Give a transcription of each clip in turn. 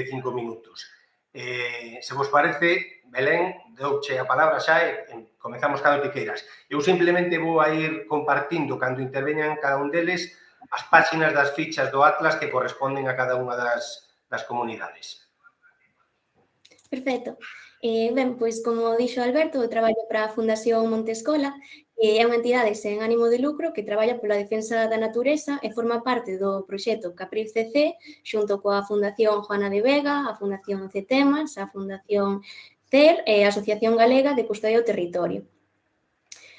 5 minutos. Se vos parece, Belén, douche a palabra xa e comezamos cando te queiras. Eu simplemente vou a ir compartindo, cando interveñan cada un deles, as páxinas das fichas do Atlas que corresponden a cada unha das comunidades. Perfecto. Ben, pois, como dixo Alberto, eu traballo para a Fundación Montescola, que é unha entidade sen ánimo de lucro que traballa pola defensa da natureza e forma parte do proxecto Capriv CC, xunto coa Fundación Juana de Vega, a Fundación CETEMAS, a Fundación CER e a Asociación Galega de Custodia do Territorio.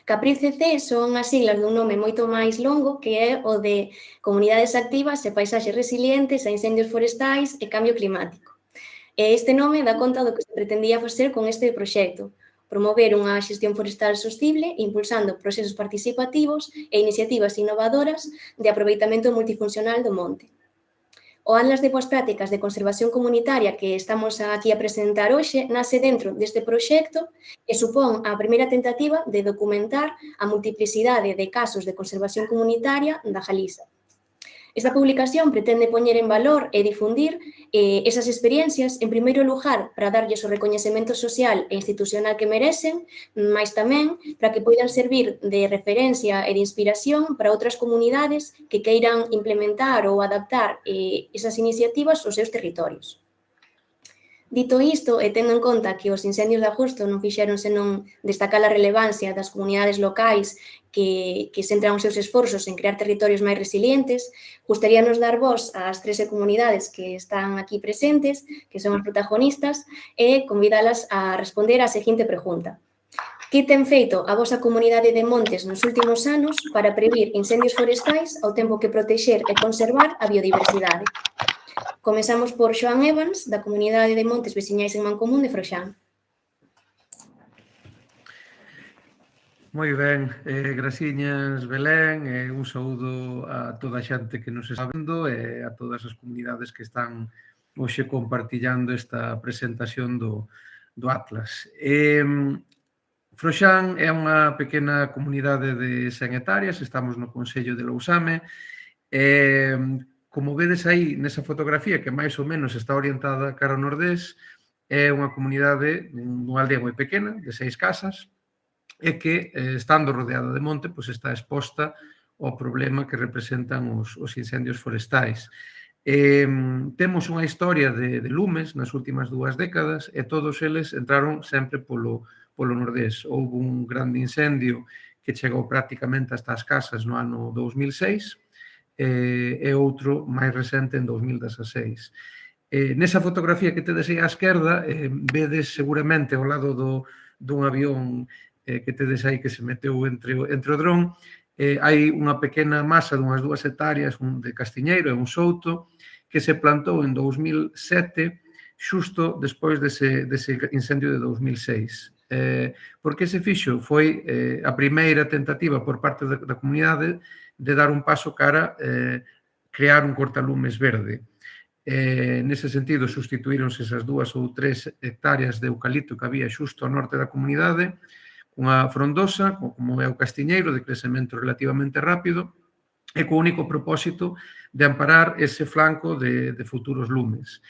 Capriv CC son as siglas dun nome moito máis longo que é o de Comunidades Activas e Paisaxes Resilientes a Incendios Forestais e Cambio Climático. E este nome dá conta do que se pretendía facer con este proxecto, promover unha xestión forestal sostible impulsando procesos participativos e iniciativas innovadoras de aproveitamento multifuncional do monte. O Atlas de Boas Prácticas de Conservación Comunitaria que estamos aquí a presentar hoxe nace dentro deste proxecto e supón a primeira tentativa de documentar a multiplicidade de casos de conservación comunitaria da Galiza. Esta publicación pretende poñer en valor e difundir esas experiencias, en primeiro lugar, para darlles o recoñecemento social e institucional que merecen, mas tamén para que poidan servir de referencia e de inspiración para outras comunidades que queiran implementar ou adaptar esas iniciativas aos seus territorios. Dito isto, e tendo en conta que os incendios de agosto non fixeron senón destacar a relevancia das comunidades locais que centran os seus esforzos en crear territorios máis resilientes, gustaríanos dar voz ás 13 comunidades que están aquí presentes, que son as protagonistas, e convidalas a responder á seguinte pregunta. Que ten feito a vosa comunidade de montes nos últimos anos para previr incendios forestais ao tempo que protexer e conservar a biodiversidade? Comezamos por Xoán Evans, da Comunidade de Montes Veciñais en Mancomún de Froxán. Moi ben, graciñas Belén, un saúdo a toda a xente que nos está vendo e a todas as comunidades que están hoxe compartillando esta presentación do Atlas. Froxán é unha pequena comunidade de 100 hectáreas, estamos no Concello de Lousame, como vedes aí nesa fotografía que máis ou menos está orientada cara ao nordés, é unha comunidade dunha aldea moi pequena, de 6 casas, e que, estando rodeada de monte, pois está exposta ao problema que representan os incendios forestais. Temos unha historia de lumes nas últimas 2 décadas e todos eles entraron sempre polo nordés. Houve un grande incendio que chegou prácticamente hasta as casas no ano 2006, e outro máis recente en 2016. Nesa fotografía que tedes aí á esquerda, vedes seguramente ao lado dun avión que tedes aí que se meteu entre o dron, hai unha pequena masa dunhas 2 hectáreas de castiñeiro e un souto que se plantou en 2007 xusto despois dese incendio de 2006. Por que se fixo? Foi a primeira tentativa por parte da comunidade de dar un paso cara crear un cortalumes verde. Nese sentido, sustituíronse esas 2 ou 3 hectáreas de eucalipto que había xusto ao norte da comunidade cunha frondosa, como é o castiñeiro, de crecemento relativamente rápido, e co único propósito de amparar ese flanco de futuros lumes.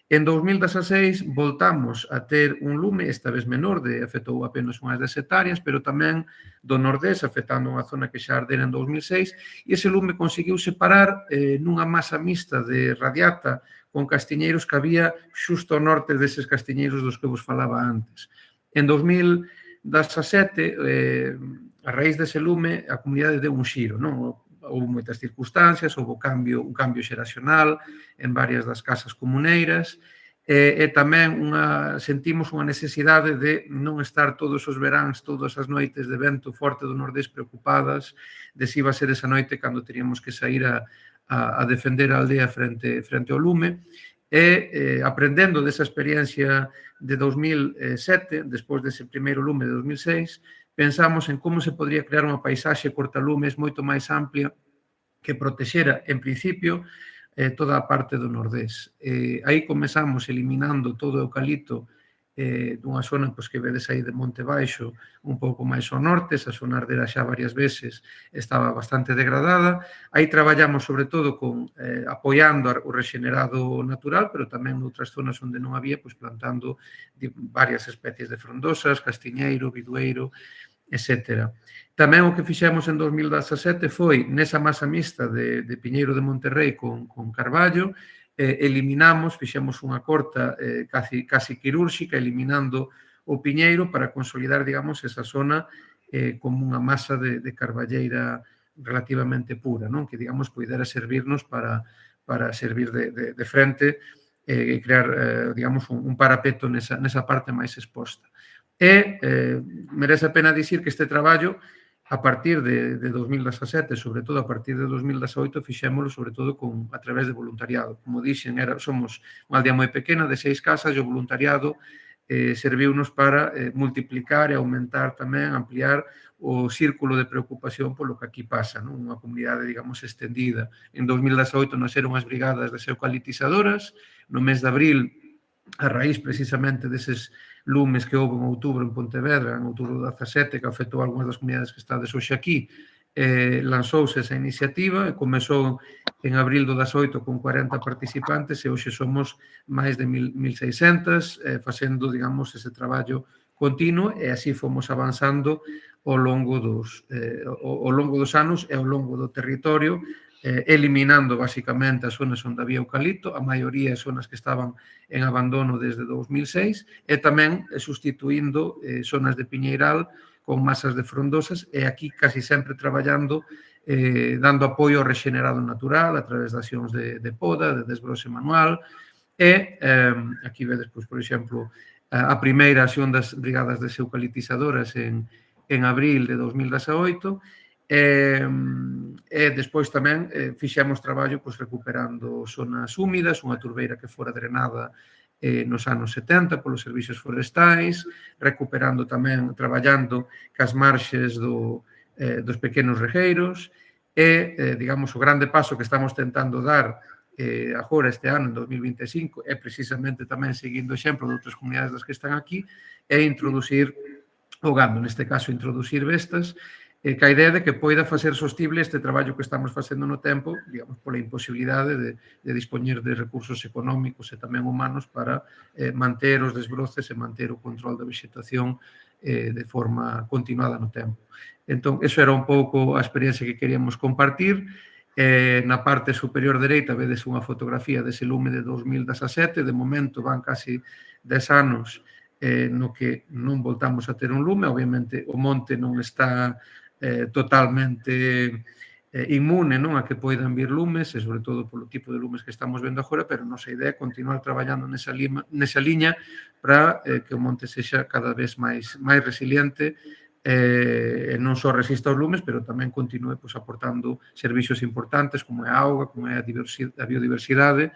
En 2016 voltamos a ter un lume, esta vez menor, afectou apenas unhas 10 hectáreas, pero tamén do nordés, afectando unha zona que xa ardera en 2006, e ese lume conseguiu separar nunha masa mixta de radiata con castiñeiros que había xusto ao norte deses castiñeiros dos que vos falaba antes. En 2017, a raíz dese lume, a comunidade deu un xiro, non? Houve moitas circunstancias, houve un cambio xeracional en varias das casas comuneiras e tamén sentimos unha necesidade de non estar todos os veráns, todas as noites de vento forte do nordés preocupadas de se iba a ser esa noite cando teríamos que sair a defender a aldea frente ao lume e aprendendo desa experiencia de 2007, despois dese primeiro lume de 2006, pensamos en como se podría crear unha paisaxe cortalumes moito máis amplia que protexera, en principio, toda a parte do nordés. Aí comezamos eliminando todo o eucalipto dunha zona que vedes aí de Monte Baixo un pouco máis ao norte, esa zona ardera xa varias veces estaba bastante degradada. Aí traballamos sobre todo apoiando o rexenerado natural, pero tamén noutras zonas onde non había, plantando varias especies de frondosas, castiñeiro, bidueiro, etc. Tamén o que fixemos en 2017 foi, nesa masa mixta de Piñeiro de Monterrey con carballo, fixemos unha corta casi quirúrxica, eliminando o piñeiro para consolidar, digamos, esa zona como unha masa de carballeira relativamente pura, non? Que, digamos, poidera servirnos para servir de frente e crear, digamos, un parapeto nesa parte máis exposta. E merece a pena dicir que este traballo, a partir de 2017, sobre todo a partir de 2018, fixémolo sobre todo a través de voluntariado. Como dixen, somos unha aldea moi pequena de 6 casas e o voluntariado serviunos para multiplicar e aumentar tamén, ampliar o círculo de preocupación polo que aquí pasa, non? Unha comunidade, digamos, extendida. En 2018 naceron as brigadas de eucaliptizadoras, no mes de abril, a raíz precisamente deses lumes que houve en outubro en Pontevedra, en outubro 17, que afectou algunhas das comunidades que estades hoxe aquí, lanzouse esa iniciativa e comezou en abril do 18 con 40 participantes e hoxe somos máis de 1.600 facendo, digamos, ese traballo continuo e así fomos avanzando ao longo dos anos e ao longo do territorio, eliminando basicamente as zonas onde había eucalipto, a maioría de zonas que estaban en abandono desde 2006 e tamén sustituindo zonas de piñeiral con masas de frondosas e aquí casi sempre traballando dando apoio ao rexenerado natural a través de accións de poda, de desbrose manual e aquí vedes, por exemplo, a primeira acción das brigadas de eucaliptizadoras en abril de 2018 e despois tamén fixemos traballo recuperando zonas húmidas, unha turbeira que fora drenada nos anos 70 polos servicios forestais, recuperando tamén, traballando cas marxes dos pequenos regueiros e, digamos, o grande paso que estamos tentando dar agora este ano, en 2025, é precisamente tamén seguindo o exemplo de outras comunidades das que están aquí, é introducir o gando, neste caso introducir bestas, ca idea de que poida facer sostible este traballo que estamos facendo no tempo, digamos, pola imposibilidade de dispoñer de recursos económicos e tamén humanos para manter os desbroces e manter o control da vegetación de forma continuada no tempo. Entón, eso era un pouco a experiencia que queríamos compartir. Na parte superior dereita vedes unha fotografía dese lume de 2017, de momento van casi 10 anos no que non voltamos a ter un lume, obviamente o monte non está totalmente inmune, non, a que poidan vir lumes e sobre todo polo tipo de lumes que estamos vendo agora, pero a nosa idea é continuar traballando nesa liña para que o monte sexa cada vez máis resiliente e non só resista aos lumes, pero tamén continue aportando servicios importantes como é a auga, como é a biodiversidade,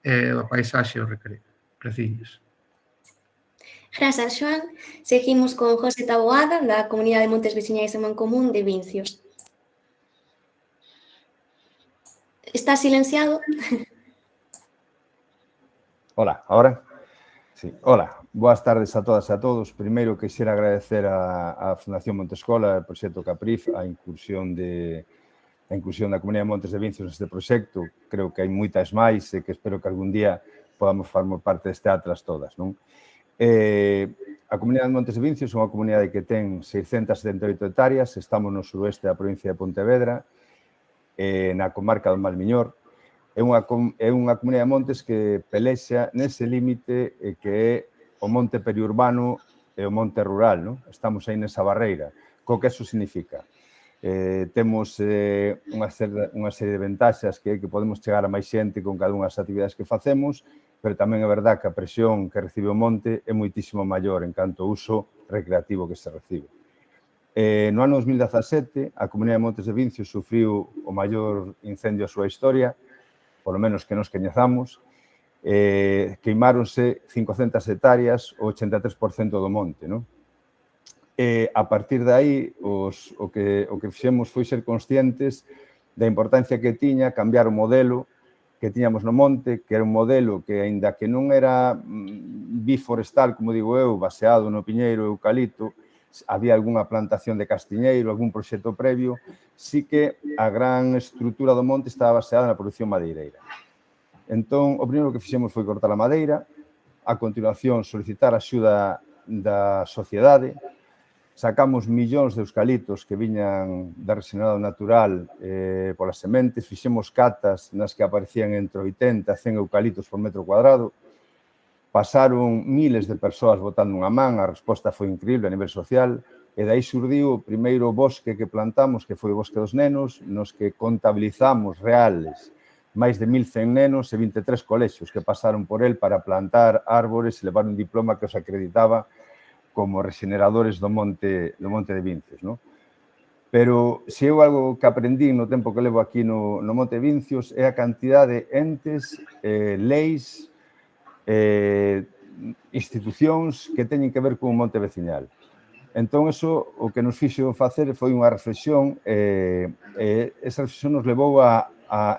a paisaxe e os recreciños. Grazas, Xoán. Seguimos con José Taboada, da Comunidade de Montes Veciñais en Mancomún de Vincios. Está silenciado? Hola, ahora? Sí, hola. Boas tardes a todas e a todos. Primeiro, quixera agradecer a Fundación Montescola, o proxecto Caprif, a incursión da Comunidade de Montes de Vincios neste proxecto. Creo que hai moitas máis e que espero que algún día podamos formar parte deste atlas todas, non? A Comunidade de Montes de Vincios é unha comunidade que ten 678 hectáreas, estamos no suroeste da provincia de Pontevedra, na comarca do Malmiñor. É unha comunidade de montes que pelexa nese límite que é o monte periurbano e o monte rural, non? Estamos aí nesa barreira. Co que eso significa? Temos unha serie de ventaxas que podemos chegar a máis xente con cada unha das actividades que facemos, pero tamén é verdad que a presión que recibe o monte é moitísimo maior en canto ao uso recreativo que se recibe. No ano 2017, a Comunidade de Montes de Vincios sufriu o maior incendio da súa historia, polo menos que nos coñezamos, queimáronse 500 hectáreas, o 83% do monte, non? A partir de aí, o que fixemos foi ser conscientes da importancia que tiña cambiar o modelo que tiñamos no monte, que era un modelo que, aínda que non era biforestal, como digo eu, baseado no piñeiro e eucalipto, había algunha plantación de castiñeiro, algún proxecto previo, sí que a gran estrutura do monte estaba baseada na produción madeireira. Entón, o primeiro que fixemos foi cortar a madeira, a continuación solicitar a axuda da sociedade, sacamos millóns de eucaliptos que viñan da regenerado natural polas sementes, fixemos catas nas que aparecían entre 80 e 100 eucaliptos por metro cuadrado, pasaron miles de persoas botando unha man, a resposta foi increíble a nivel social, e dai surdiu o primeiro bosque que plantamos, que foi o Bosque dos Nenos, nos que contabilizamos reales máis de 1.100 nenos e 23 colexios que pasaron por el para plantar árbores e levar un diploma que os acreditaba como regeneradores do monte de Vincios, non? Pero se eu algo que aprendí no tempo que levo aquí no Monte de Vincios é a cantidade de entes, leis, institucións que teñen que ver con o monte veciñal. Entón, eso o que nos fixo facer foi unha reflexión, esa reflexión nos levou a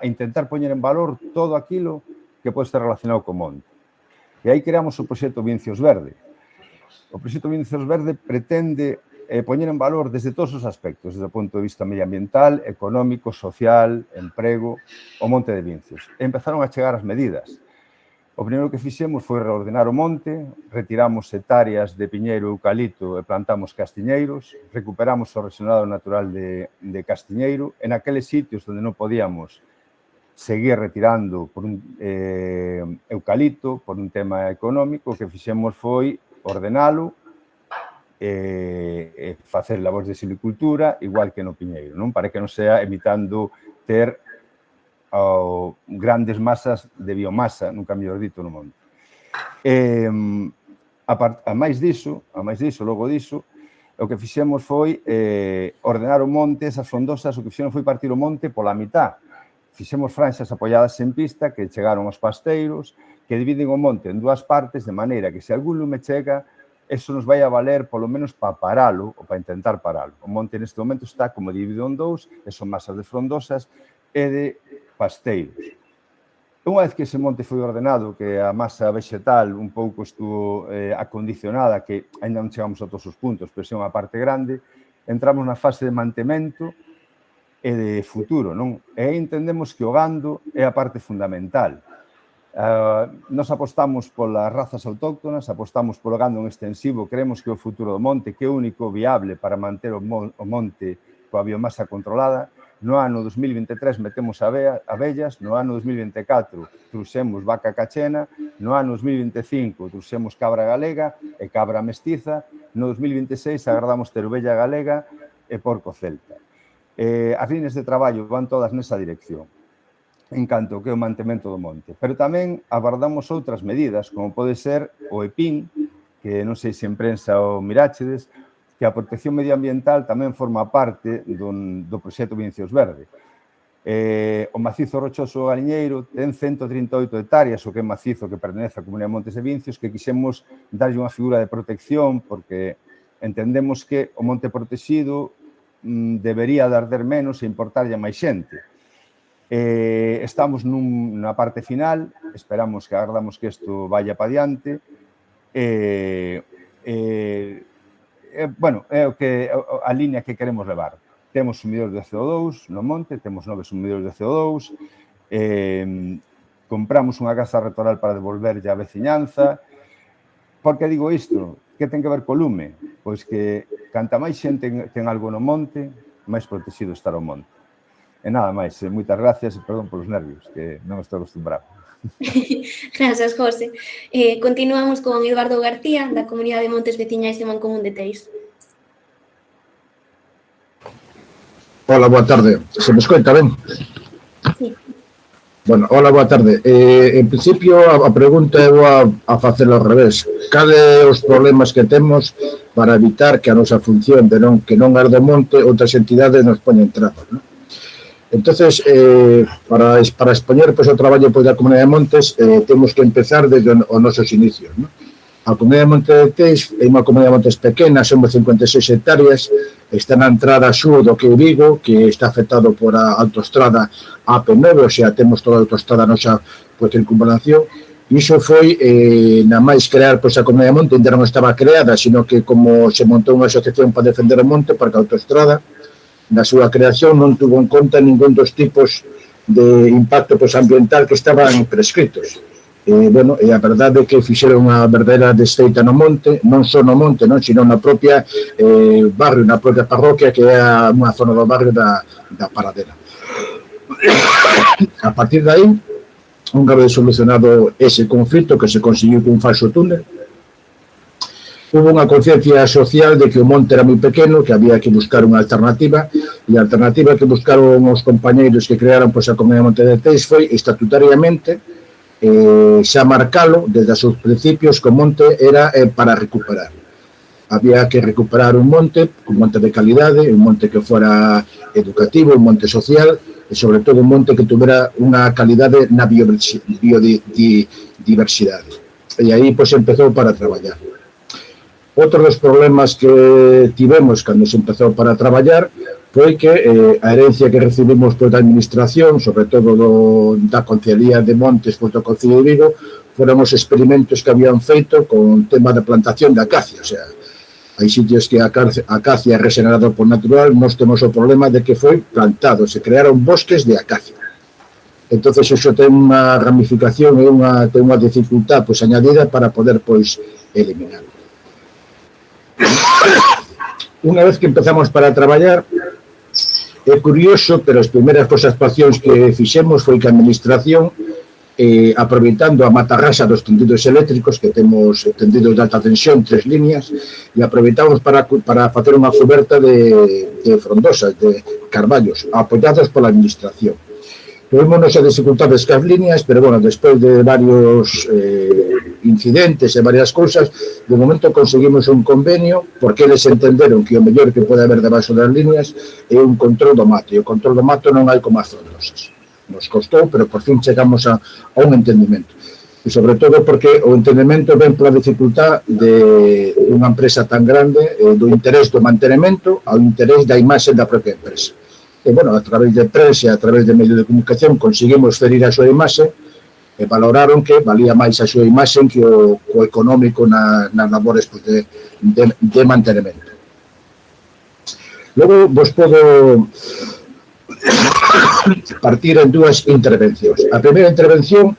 intentar poñer en valor todo aquilo que pode estar relacionado co monte. E aí creamos o proxecto Vincios Verde. O proxecto Vincios Verde pretende poñer en valor desde todos os aspectos, desde o punto de vista medioambiental, económico, social, emprego, o monte de Vincios. E empezaron a chegar as medidas. O primeiro que fixemos foi reordenar o monte, retiramos hectáreas de piñeiro e eucalipto e plantamos castiñeiros, recuperamos o regenerado natural de castiñeiro, en aqueles sitios onde non podíamos seguir retirando por un eucalipto, por un tema económico, o que fixemos foi ordenalo e facer labores de silvicultura, igual que no piñeiro, non? Para que non sea evitando ter grandes masas de biomasa, nunca mellor dito, no monte. A máis diso, logo diso, o que fixemos foi ordenar o monte, esas frondosas, o que fixeron foi partir o monte pola mitad. Fixemos franxas apoiadas en pista que chegaron aos pasteiros, que dividen o monte en dúas partes, de maneira que se algún lume chega, eso nos vai a valer polo menos para paralo ou para intentar paralo. O monte neste momento está como dividido en dous, e son masas de frondosas e de pasteiros. Unha vez que ese monte foi ordenado, que a masa vegetal un pouco estuvo acondicionada, que ainda non chegamos a todos os puntos, pero é unha parte grande, entramos na fase de mantemento e de futuro, non? E aí entendemos que o gando é a parte fundamental. Nos apostamos polas razas autóctonas, apostamos polo gando en extensivo, creemos que o futuro do monte, que é o único viable para manter o monte coa biomasa controlada. No ano 2023 metemos abellas, no ano 2024 trouxemos vaca cachena, no ano 2025 trouxemos cabra galega e cabra mestiza, no 2026 agardamos ter ovella galega e porco celta. As líneas de traballo van todas nesa dirección, en canto que o mantemento do monte. Pero tamén abordamos outras medidas, como pode ser o EPIN, que non sei se en prensa o miráchedes, que a protección medioambiental tamén forma parte do proxecto Vincios Verde. O macizo rochoso galiñeiro ten 138 hectáreas, o que é macizo que pertenece á Comunidade de Montes de Vincios, que quixemos darlle unha figura de protección, porque entendemos que o monte protegido debería de arder menos e importarlle máis xente. Estamos na parte final, esperamos que agardamos que isto vaya para diante, bueno, é a línea que queremos levar. Temos sumidores de CO2 no monte, temos 9 sumidores de CO2, compramos unha casa retoral para devolverlle a veciñanza. Por que digo isto? Que ten que ver co lume? Pois que canta máis xente ten algo no monte, máis protegido estará o monte. E nada máis, moitas gracias e perdón polos nervios, que non estou acostumbrado. Gracias, José. Continuamos con Eduardo García, da Comunidade de Montes Veciñais de Mancomún de Teis. Hola, boa tarde. Se me escoita ben? Sí. Bueno, hola, boa tarde. En principio, a pregunta é a facelo ao revés. Cale os problemas que temos para evitar que a nosa función de que non arde o monte, outras entidades nos poñen trabas, non? Entonces, para expoñer o traballo da Comunidade de Montes, temos que empezar desde os nosos inicios, non? A Comunidade de Monte de Teis é unha Comunidade de Montes pequena, somos 56 hectáreas, está na entrada sur do que é Vigo, que está afectado por a autoestrada AP9, o sea, temos toda a autoestrada nosa por circunvalación, Iso foi na máis crear pois, a Comunidade de Monte, ainda non estaba creada, sino que como se montou unha asociación para defender o monte, porque a autoestrada, na súa creación non tuvo en conta ningún dos tipos de impacto pois, ambiental que estaban prescritos. Bueno, e a verdade é que fixeron unha verdadeira desfeita no monte, non só no monte, non, sino na propia barrio, na propia parroquia, que é unha zona do barrio da Paradela. A partir de aí, unha vez solucionado ese conflito que se conseguiu cun falso túnel, hubo unha conciencia social de que o monte era moi pequeno, que había que buscar unha alternativa, e a alternativa que buscaron os compañeiros que crearon pois, a Comunidade de Monte de Teis foi estatutariamente xa marcalo desde os seus principios que o monte era para recuperar. Había que recuperar un monte de calidade, un monte que fora educativo, un monte social, e sobre todo un monte que tuvera unha calidade na biodiversidade. E aí pois empezou para traballar. Outro dos problemas que tivemos cando se empezou para traballar foi que a herencia que recibimos da administración, sobre todo da Concellería de Montes do Concello de Vigo, foron os experimentos que habían feito con o tema da plantación de acacia, o sea, hai sitios que a acacia é regenerada por natural, nós temos o problema de que foi plantado, se crearon bosques de acacia. Entón, iso ten unha ramificación e ten unha dificultad pois, añadida para poder pois, eliminar. Unha vez que empezamos para traballar, é curioso, pero as primeiras actuacións que fixemos foi que a administración, aproveitando a matarrasa dos tendidos eléctricos, que temos tendidos de alta tensión, 3 líneas, e aproveitamos para facer unha coberta de frondosas, de carballos, apoiados pola administración. Tuvimos as dificultades cas líneas, pero, bueno, despois de varios incidentes e varias cousas, de momento conseguimos un convenio, porque eles entenderon que o mellor que pode haber debaixo das líneas é un control do mato, e o control do mato non hai como as frondosas. Nos costou, pero por fin chegamos a un entendimento. E sobre todo porque o entendimento ven pola dificultad de unha empresa tan grande, do interés do mantenimento ao interés da imaxe da propia empresa. E, bueno, a través de prensa, a través de medio de comunicación, conseguimos ferir a súa imaxe e valoraron que valía máis a súa imaxe que o económico nas labores de mantenimento. Logo, vos podo partir en dúas intervencións. A primeira intervención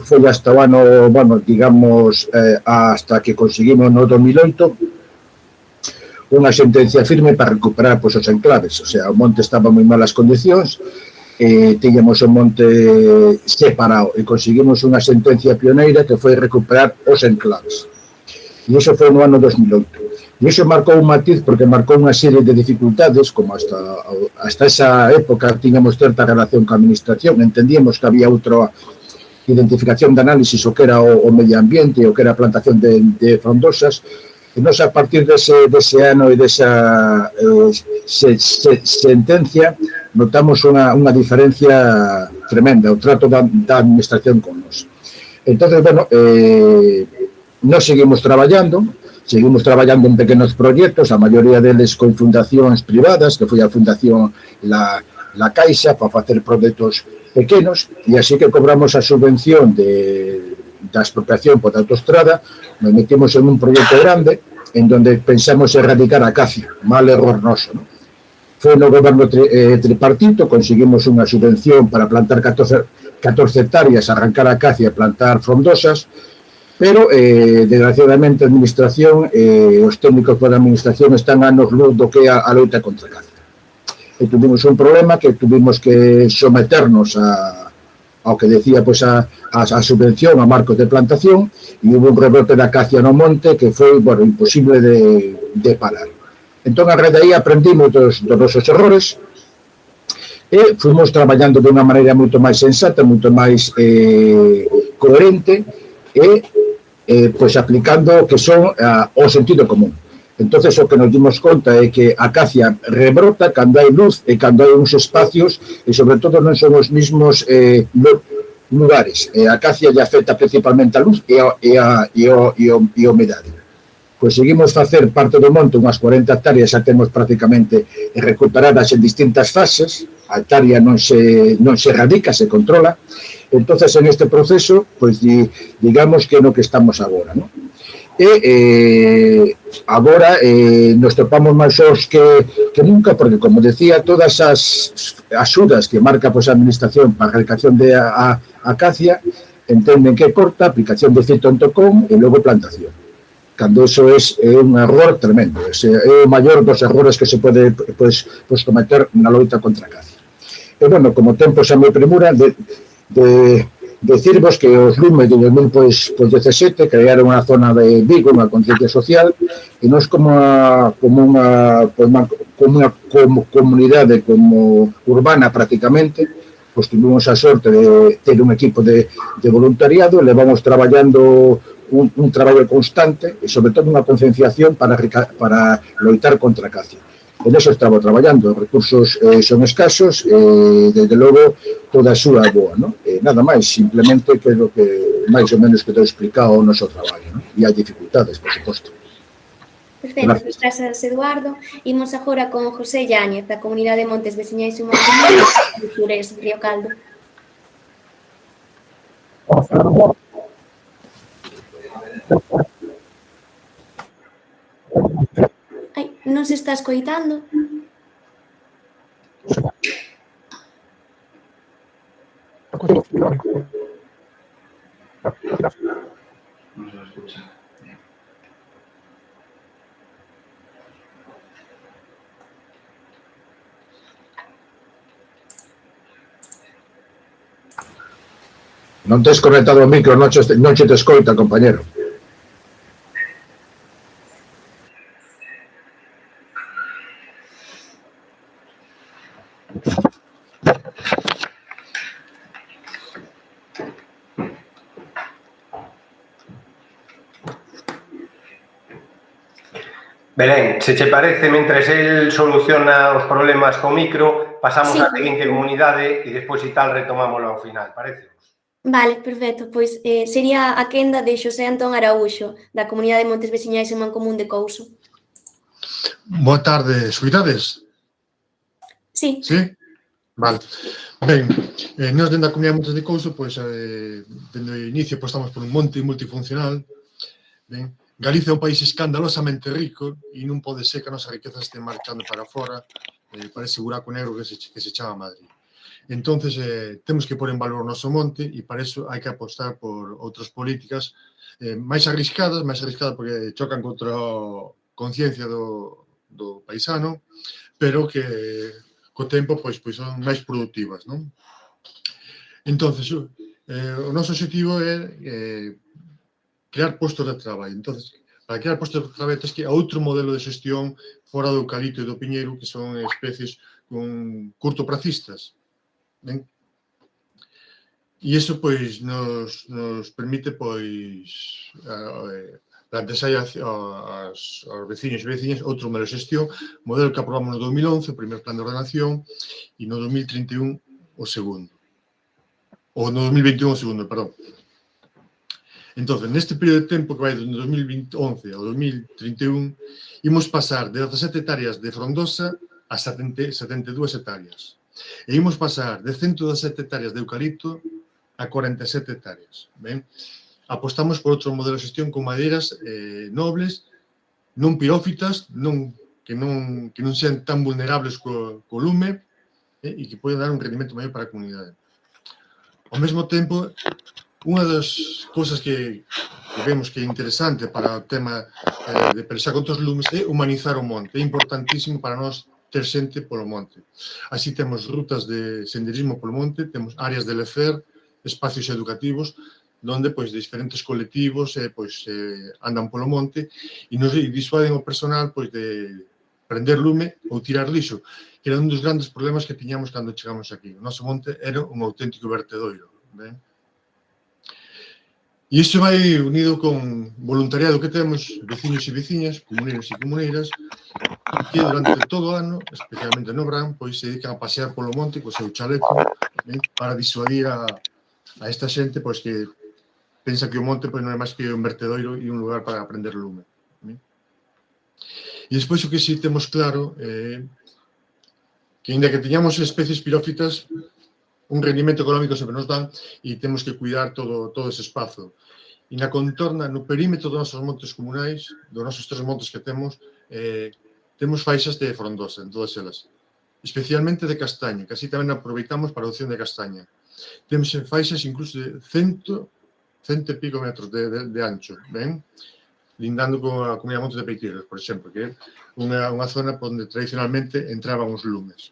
foi hasta o ano, bueno, digamos, hasta que conseguimos no 2008 unha sentencia firme para recuperar pois, os enclaves. O sea, o monte estaba moi malas condicións, tiñamos o monte separado e conseguimos unha sentencia pioneira que foi recuperar os enclaves. E iso foi no ano 2008. E iso marcou un matiz porque marcou unha serie de dificultades, como hasta esa época tiñamos certa relación con a administración, entendíamos que había outra identificación de análisis o que era o medio ambiente, o que era a plantación de frondosas, e nós a partir dese ano e desa sentencia notamos unha diferencia tremenda, o trato da administración con nós. Entón, bueno, nós seguimos traballando en pequenos proxectos, a maioría deles con fundacións privadas, que foi a Fundación La Caixa, para facer proxectos pequenos, e así que cobramos a subvención da expropiación por autoestrada, nos metimos en un proxecto grande, en donde pensamos erradicar a acacia, mal error noso, ¿no? Foi no goberno tripartito, conseguimos unha subvención para plantar 14 hectáreas, arrancar a acacia e plantar frondosas, pero, desgraciadamente, a administración, os técnicos da administración están anos luz do que é a loita contra a caza. E tuvimos un problema que tuvimos que someternos ao que decía pois, a subvención a marcos de plantación, e hubo un rebrote da acacia no monte que foi, bueno, imposible de parar. Entón, a rede aí aprendimos dos nosos errores e fomos traballando de unha maneira moito máis sensata, moito máis coherente e pois aplicando que son o sentido común. Entonces, o que nos dimos conta é que a acacia rebrota cando hai luz e cando hai uns espacios e, sobre todo, non son os mismos lugares. A acacia lle afecta principalmente a luz e a humedade. Conseguimos facer parte do monte, unhas 40 hectáreas, xa temos prácticamente recuperadas en distintas fases, a hectárea non se erradica, se controla. Entonces, en este proceso, pues digamos que no que estamos agora, ¿no? E agora nos topamos máis os que nunca, porque, como decía, todas as axudas que marca a administración para a erradicación de acacia entenden que corta, aplicación de Citton.com e logo plantación. Cando eso é un error tremendo, é o maior dos errores que se pode cometer na loita contra a acacia. E, bueno, como tempo xa me premura decirvos que os lumes de 2017 crearon unha zona de Vigo, unha conciencia social, e nós como comunidade, como urbana prácticamente, pois tuvimos a sorte de ter un equipo de voluntariado, e levamos traballando un traballo constante e, sobre todo, unha concienciación para loitar contra a acacia. En eso estaba traballando, os recursos son escasos e, desde logo, toda a súa boa, non? Nada máis, simplemente que é o que máis ou menos que te explicado o noso traballo, non? E hai dificultades, por suposto. Perfecto, grazas, Eduardo. Imos agora con José Yáñez, da Comunidade de Montes Veciñais e Mancomunes de Xures, Río Caldo. Ai, non se está escoitando. Non tes conectado o micro, non che te escoita, compañero. Belén, se che parece, mentres el soluciona os problemas co micro, pasamos á seguinte comunidade e despois, se tal, retomámoslo ao final, parece? Vale, perfecto. Pois sería a quenda de Xosé Antón Araúxo, da Comunidade de Montes Veciñais e Mancomún de Couso. Boa tarde, escoitades? Sí. Sí? Vale. Ben, nós dentro da Comunidade de Montes de Couso, pois, dende o inicio apostamos por un monte multifuncional. Ben, Galicia é un país escandalosamente rico e non pode ser que a nosa riqueza este marchando para fora para ese buraco negro que se chama Madrid. Entonces, temos que pôr en valor o noso monte e para iso hai que apostar por outras políticas máis arriscadas porque chocan contra a conciencia do paisano, pero que co tempo pois son máis productivas, non? Entonces, o noso objetivo é crear postos de traballo. Entonces, para crear postos de traballo tens que outro modelo de xestión fora do eucalipto e do piñeiro, que son especies con curtopracistas. Ben? E iso, pois, nos permite, pois, plantexar aos veciños e veciñas outro modelo de xestión, modelo que aprobamos no 2011, o primeiro plan de ordenación, e no 2031 o segundo. Ou no 2021 o segundo, perdón. Entón, neste período de tempo que vai do 2011 ao 2031, imos pasar de 17 hectáreas de frondosa a 72 hectáreas. E imos pasar de 117 hectáreas de eucalipto a 47 hectáreas. Ben? Apostamos por outro modelo de xestión con madeiras nobles, non pirófitas, que non sean tan vulnerables co lume e que poden dar un rendimento maior para a comunidade. Ao mesmo tempo, unha das cousas que vemos que é interesante para o tema de pelexar contra os lumes é humanizar o monte. É importantísimo para nós ter xente polo monte. Así temos rutas de senderismo polo monte, temos áreas de lecer, espacios educativos, onde diferentes colectivos andan polo monte e nos disuaden o personal de prender lume ou tirar lixo, que era un dos grandes problemas que tiñamos cando chegamos aquí. O noso monte era un auténtico vertedoiro. E iso vai unido con voluntariado que temos, veciños e veciñas, comuneiros e comuneiras, que durante todo o ano, especialmente no verán, se dedican a pasear polo monte co seu chaleco para disuadir a esta xente que pensa que o monte non é máis que un vertedoiro e un lugar para prender lume. E despois o que si temos claro é que ainda que teñamos especies pirófitas, un rendimento económico sempre nos dan e temos que cuidar todo ese espazo. E na contorna, no perímetro dos nosos montes comunais, dos nosos 3 montes que temos faixas de frondosa en todas elas, especialmente de castaño, que así tamén aproveitamos para a produción de castaña. Temos faixas incluso de 100 e pico metros de ancho, ben? Lindando con a comunidade de Montes de Peiteiros, por exemplo, que é unha zona onde tradicionalmente entraban os lumes.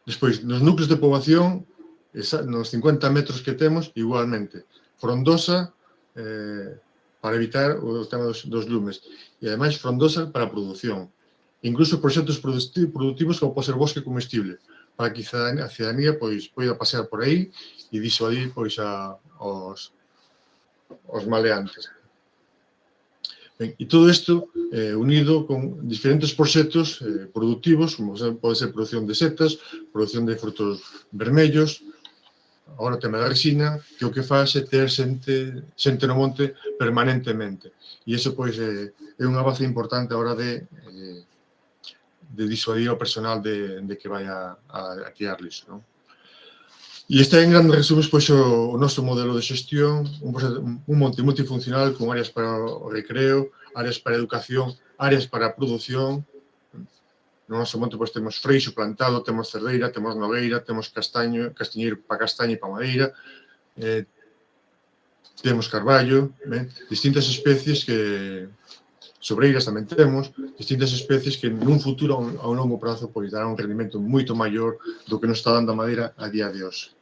Despois, nos núcleos de poboación, nos 50 metros que temos, igualmente, frondosa para evitar o tema dos lumes e, ademais, frondosa para a produción. Incluso proxectos productivos como pode ser bosque comestible, para que a cidadanía poida pasear por aí e disuadir aos maleantes. E todo isto unido con diferentes proxectos productivos, como pode ser produción de setas, produción de frutos vermellos, agora o tema da resina, que o que faz é ter xente no monte permanentemente. E iso é unha base importante a hora de disuadir ao personal de que vai a tirar lixo. E este en grandes resumes o noso modelo de xestión, un monte multifuncional con áreas para o recreo, áreas para a educación, áreas para a produción. No noso monte temos freixo plantado, temos cerdeira, temos nogueira, temos castiñeiro para castaña e para madeira, temos carballo, distintas especies que sobreiras tamén temos, distintas especies que nun futuro a un longo prazo darán un rendimento moito maior do que nos está dando a madeira a día de hoxe.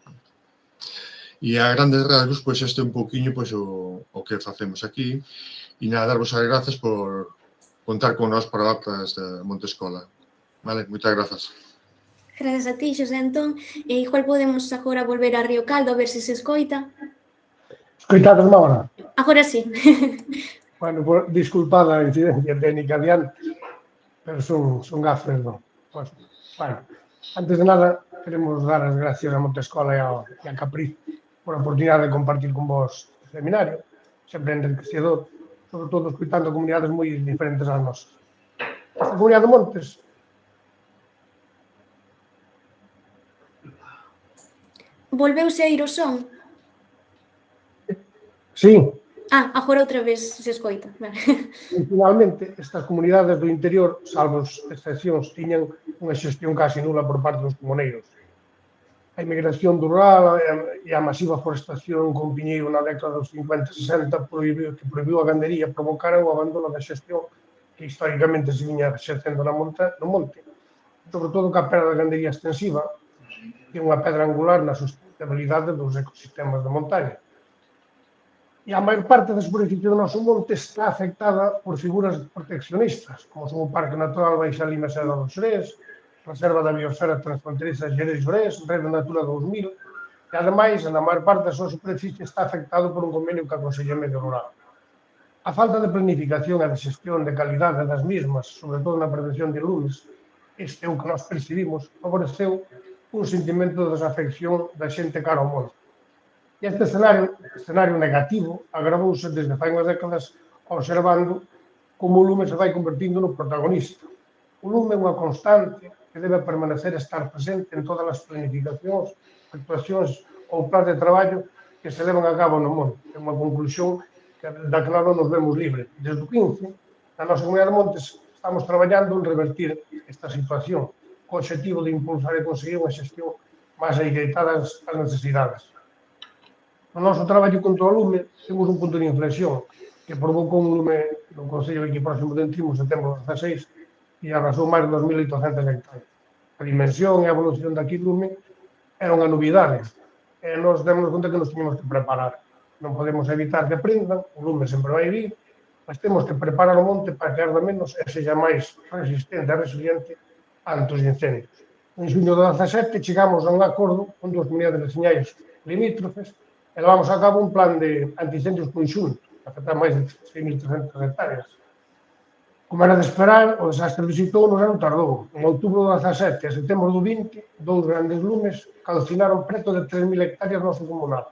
E a grandes rasgos, este é un pouquiño o que facemos aquí. E nada, darvos as grazas por contar con nós para actas da Montescola. Vale, moitas grazas. Grazas a ti, Xosé Antón. E igual podemos agora volver a Río Caldo a ver se escoita. Escoitades agora? Agora sí. Bueno, disculpad a incidencia técnica de antes, pero son gafes, non? Bueno, antes de nada, queremos dar as gracias a Montescola e a Capriz por a oportunidade de compartir con vos o seminario, sempre enriquecedor, sobre todo escoitando comunidades moi diferentes a nós. Esta comunidade de Montes Volveuse a ir o son? Sí. Agora outra vez se escoita. Finalmente, estas comunidades do interior, salvo excepcións, tiñan unha xestión casi nula por parte dos comuneiros. A inmigración rural e a masiva forestación con piñeiro na década dos 50 e 60 que prohibiu a gandería provocaron o abandono da xestión que históricamente se viña exercendo no monte, sobre todo ca perda da gandería extensiva, que é unha pedra angular na sustentabilidade dos ecosistemas de montaña. E a maior parte da superficie do noso monte está afectada por figuras proteccionistas, como son o Parque Natural Baixa Lima Serra dos Xerés, Reserva da Biosfera Transfronteriza Xerés-Xerés, Rede Natura 2000, e, ademais, na maior parte da súa superficie está afectado por un convenio que aconsella Medio Rural. A falta de planificación e de xestión de calidade das mismas, sobre todo na prevención de lumes, este é o que nós percibimos, favoreceu un sentimento de desafección da xente cara ao monte. E este escenario negativo agravouse desde fai unhas décadas observando como o lume se vai convertindo no protagonista. O lume é unha constante que debe permanecer e estar presente en todas as planificacións, actuacións ou plans de traballo que se levan a cabo no monte. É unha conclusión da que nós non nos vemos libres. Desde o 15, na nosa comunidade de Montes, estamos traballando en revertir esta situación, co objetivo de impulsar e conseguir unha xestión máis aigreitada ás necesidades. No noso traballo contra o lume, temos un punto de inflexión que provocou un lume no Concello aquí próximo de Entrimo, setembro 16, e arrasou máis de 2.800 hectáreas. A dimensión e a evolución daqui lume era unha novidade. E nos demos conta que nos teníamos que preparar. Non podemos evitar que prendan, o lume sempre vai vir, mas temos que preparar o monte para que arda menos e seja máis resistente e resiliente ante os incendios. En xuño do 17 chegamos a un acordo con dúas comunidades veciñais limítrofes e levamos a cabo un plan de antiincendios conxunto, que afecta máis de 6.300 hectáreas. Como era de esperar, o desastre visitou-nos e non tardou. En outubro do 17 e setembro do 20, dous grandes lumes calcinaron preto de 3.000 hectáreas no noso comunal.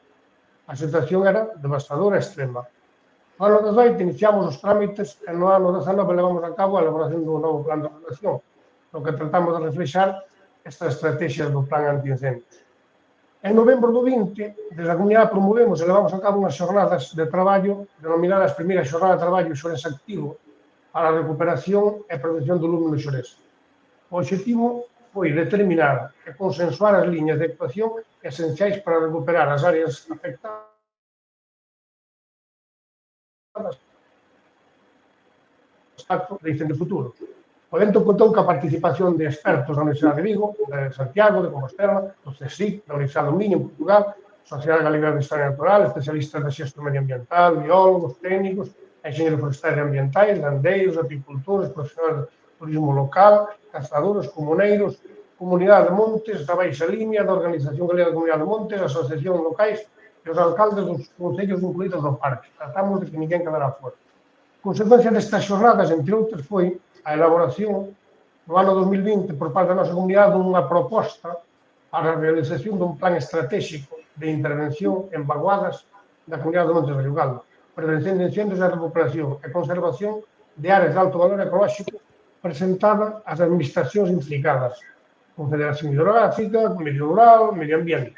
A situación era devastadora e extrema. No ano 18 iniciamos os trámites e no ano 19 levamos a cabo a elaboración dun novo plan de ordenación, no que tratamos de reflexar estas estrategias do plan antiincendios. En novembro do 20, desde a comunidade promovemos e levamos a cabo unhas xornadas de traballo denominadas primeiras xornadas de traballo Xores Activo para a recuperación e prevención do lume no Xores. O obxectivo foi determinar e consensuar as liñas de actuación esenciais para recuperar as áreas afectadas de incendio futuro. O evento contou ca participación de expertos da Universidade de Vigo, de Santiago, de Compostela, do CSIC, da Universidade do Miño, en Portugal, Sociedade Galega de Historia Natural, especialistas de xestión medioambiental, biólogos, técnicos, enxeñeros forestais e ambientais, gandeiros, apicultores, profesionales de turismo local, cazadores, comuneiros, comunidade de montes, da Baixa Limia, da Organización Galega de Comunidade de Montes, asociacións locais e os alcaldes dos concellos incluídos no parque. Tratamos de que ninguén quedara fora. Consecuencia destas xornadas, entre outras, foi a elaboración no ano 2020 por parte da nosa comunidade dunha proposta para a realización dun plan estratégico de intervención en vaguadas da comunidade de Montes de Riogalba, prevención de incendios e recuperación e conservación de áreas de alto valor ecolóxico presentada ás administracións implicadas, Confederación Hidrográfica, Medio Rural, Medio Ambiente.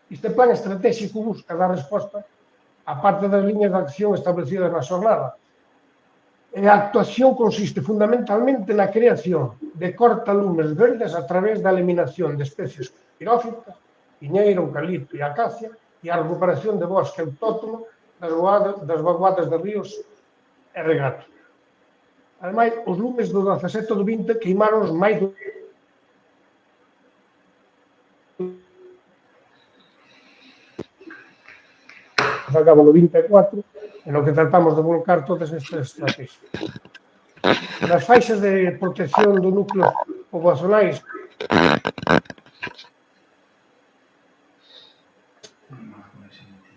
Este plan estratégico busca dar resposta a parte das liñas de acción establecidas na xornada. E a actuación consiste fundamentalmente na creación de cortalumes verdes a través da eliminación de especies pirófitas, piñeiro, eucalipto e acacia, e a recuperación de bosque autóctono das vaguadas de ríos e regatos. Ademais, os lumes do 17 do 20 queimaron máis do acabo no 24, en o que tratamos de volcar todas estas estrategias. Nas faixas de protección do núcleo poboacionais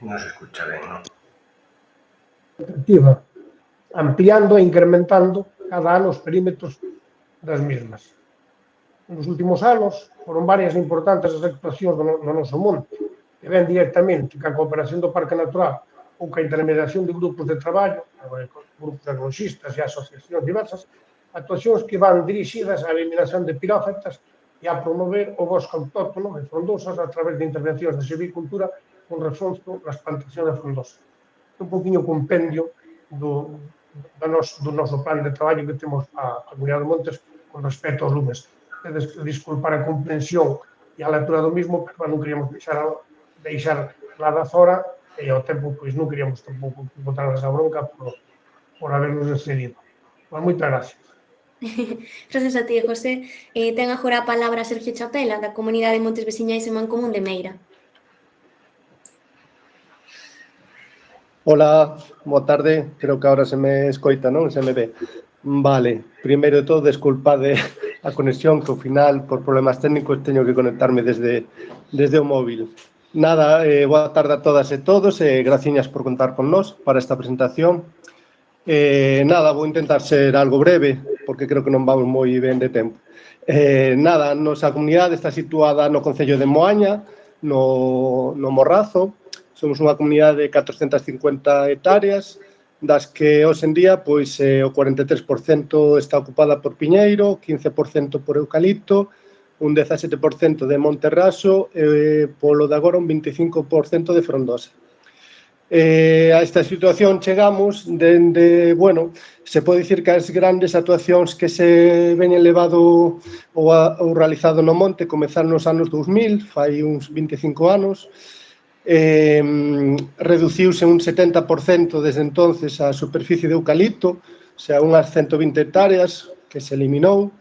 non se escucha ben, non? ampliando e incrementando cada ano os perímetros das mesmas. Nos últimos anos foron varias importantes as actuacións no noso monte, que ven directamente ca cooperación do Parque Natural ou ca intermediación de grupos de traballo, grupos ecologistas e asociacións diversas, actuacións que van dirixidas á eliminación de pirófitas e a promover o bosque autóctono de frondosas a través de intervencións de silvicultura con reforzo das plantacións de frondosas. Un poquinho compendio do noso plan de traballo que temos a Comunidade de Montes con respecto aos lumes. Disculpar a comprensión e a lectura do mismo, pero non queríamos deixar lá da zora e ao tempo pois non queríamos tampouco botar esa bronca por habernos excedido. Pois moitas gracias. Gracias a ti, José. Ten agora a palabra Sergio Chapela, da Comunidade de Montes Veciñais en Mancomún de Meira. Hola, boa tarde. Creo que agora se me escoita, non? Se me ve. Vale. Primeiro de todo, desculpade a conexión, que ao final, por problemas técnicos, teño que conectarme desde o móvil. Nada, boa tarde a todas e todos, e graciñas por contar con nós para esta presentación. Nada, vou intentar ser algo breve, porque creo que non vamos moi ben de tempo. Nada, nosa comunidade está situada no concello de Moaña, no Morrazo. Somos unha comunidade de 450 hectáreas, das que hoxe en día pois, o 43% está ocupada por piñeiro, 15% por eucalipto, un 17% de monte raso e, polo de agora, un 25% de frondosa. A esta situación chegamos dende, bueno, se pode dicir que as grandes actuacións que se veñen levado ou realizado no monte comezaron nos anos 2000, fai uns 25 anos, reduciuse un 70% desde entonces a superficie de eucalipto, o sea, unhas 120 hectáreas que se eliminou,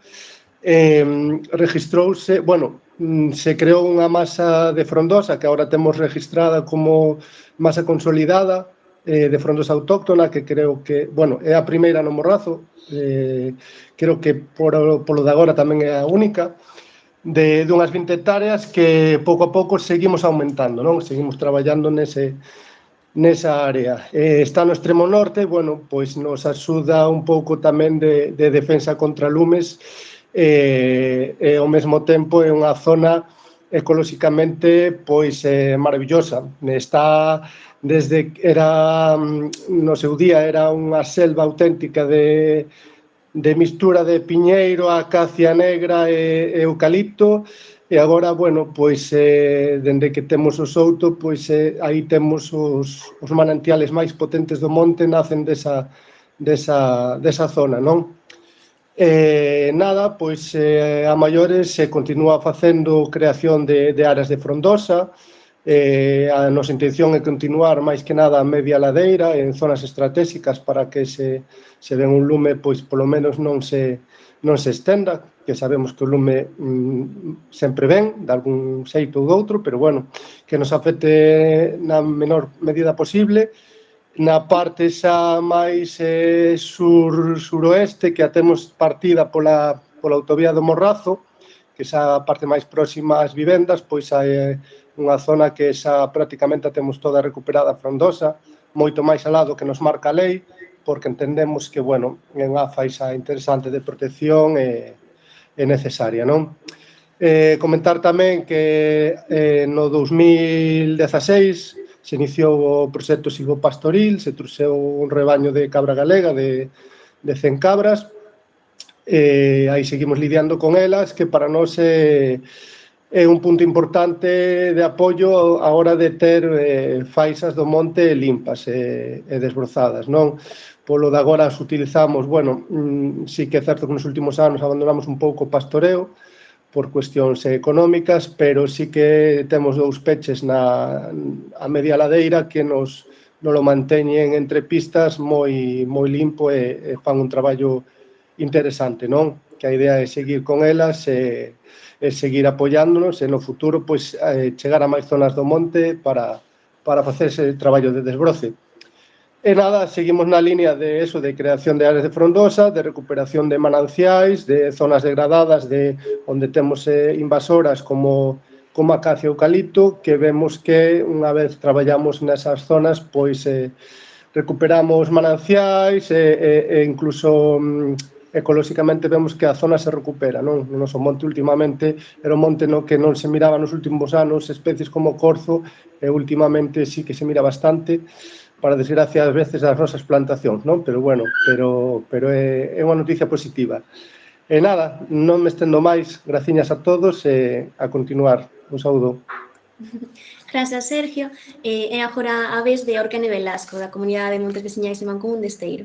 registrouse, bueno, se creou unha masa de frondosa que agora temos registrada como masa consolidada de frondosa autóctona, que creo que, bueno, é a primeira no Morrazo, creo que polo de agora tamén é a única, de unhas 20 hectáreas que pouco a pouco seguimos aumentando, non? Seguimos traballando nesa área. Está no extremo norte, bueno, pois nos axuda un pouco tamén de defensa contra lumes e ao mesmo tempo é unha zona ecolóxicamente pois maravillosa. Está desde era no seu día era unha selva auténtica de mistura de piñeiro, acacia negra e eucalipto, e agora, bueno, pois, dende que temos o souto, pois, aí temos os manantiales máis potentes do monte, nacen desa zona, non? Nada, pois, a maiores se continúa facendo creación de áreas de frondosa. A nosa intención é continuar máis que nada a media ladeira en zonas estratégicas para que se ven un lume, pois polo menos non se estenda, que sabemos que o lume sempre ven, de algún xeito ou doutro, pero bueno, que nos afecte na menor medida posible. Na parte xa máis suroeste, que a temos partida pola autovía do Morrazo, que xa a parte máis próxima ás vivendas, pois hai unha zona que xa prácticamente a temos toda recuperada frondosa, moito máis alado que nos marca a lei, porque entendemos que, bueno, é unha faixa interesante de protección e necesaria, non? Comentar tamén que no 2016 se iniciou o proxecto silvopastoril, se trouxeu un rebaño de cabra galega de 100 cabras, aí seguimos lidiando con elas, que para nós é un punto importante de apoio a hora de ter faixas do monte limpas e desbrozadas, non? Polo de agora as utilizamos, bueno, sí que é certo que nos últimos anos abandonamos un pouco o pastoreo por cuestións económicas, pero sí que temos 2 peches a media ladeira que nos lo manteñen entre pistas moi limpo e fan un traballo interesante, non? Que a idea é seguir con elas e seguir apoiándonos e no futuro pois chegar a máis zonas do monte para facer ese traballo de desbroce. E nada, seguimos na línea de eso, de creación de áreas de frondosa, de recuperación de mananciais, de zonas degradadas onde temos invasoras como acacia e eucalipto, que vemos que unha vez traballamos nesas zonas, pois recuperamos mananciais e incluso ecolóxicamente vemos que a zona se recupera, non? No noso monte últimamente era un monte no que non se miraba nos últimos anos especies como corzo e últimamente sí que se mira bastante, para desgracia ás veces das nosas plantacións, non? Pero bueno, pero é unha noticia positiva. E nada, non me estendo máis, graciñas a todos e a continuar. Un saúdo. Grazas, Sergio. E agora a vez de Orquene Velasco, da Comunidade de Montes Veciñais de Mancún de Esteiro.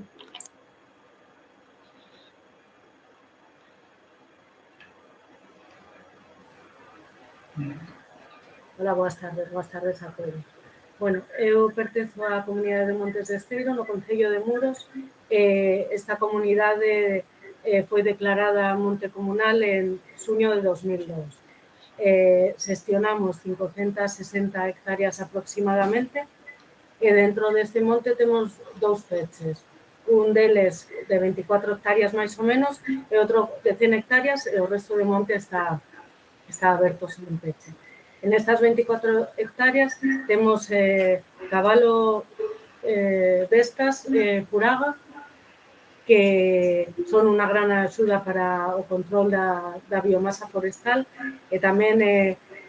Hola, boas tardes a todos. Bueno, eu pertenzo á Comunidade de Montes de Esteiro, no Concello de Muros. Esta comunidade foi declarada monte comunal en xuño de 2002. Xestionamos 560 hectáreas aproximadamente e dentro deste monte temos 2 peches. Un deles de 24 hectáreas máis ou menos e outro de 100 hectáreas e o resto do monte está aberto sen un peche. En estas 24 hectáreas temos cabalo bestas puraga que son unha gran axuda para o control da biomasa forestal e tamén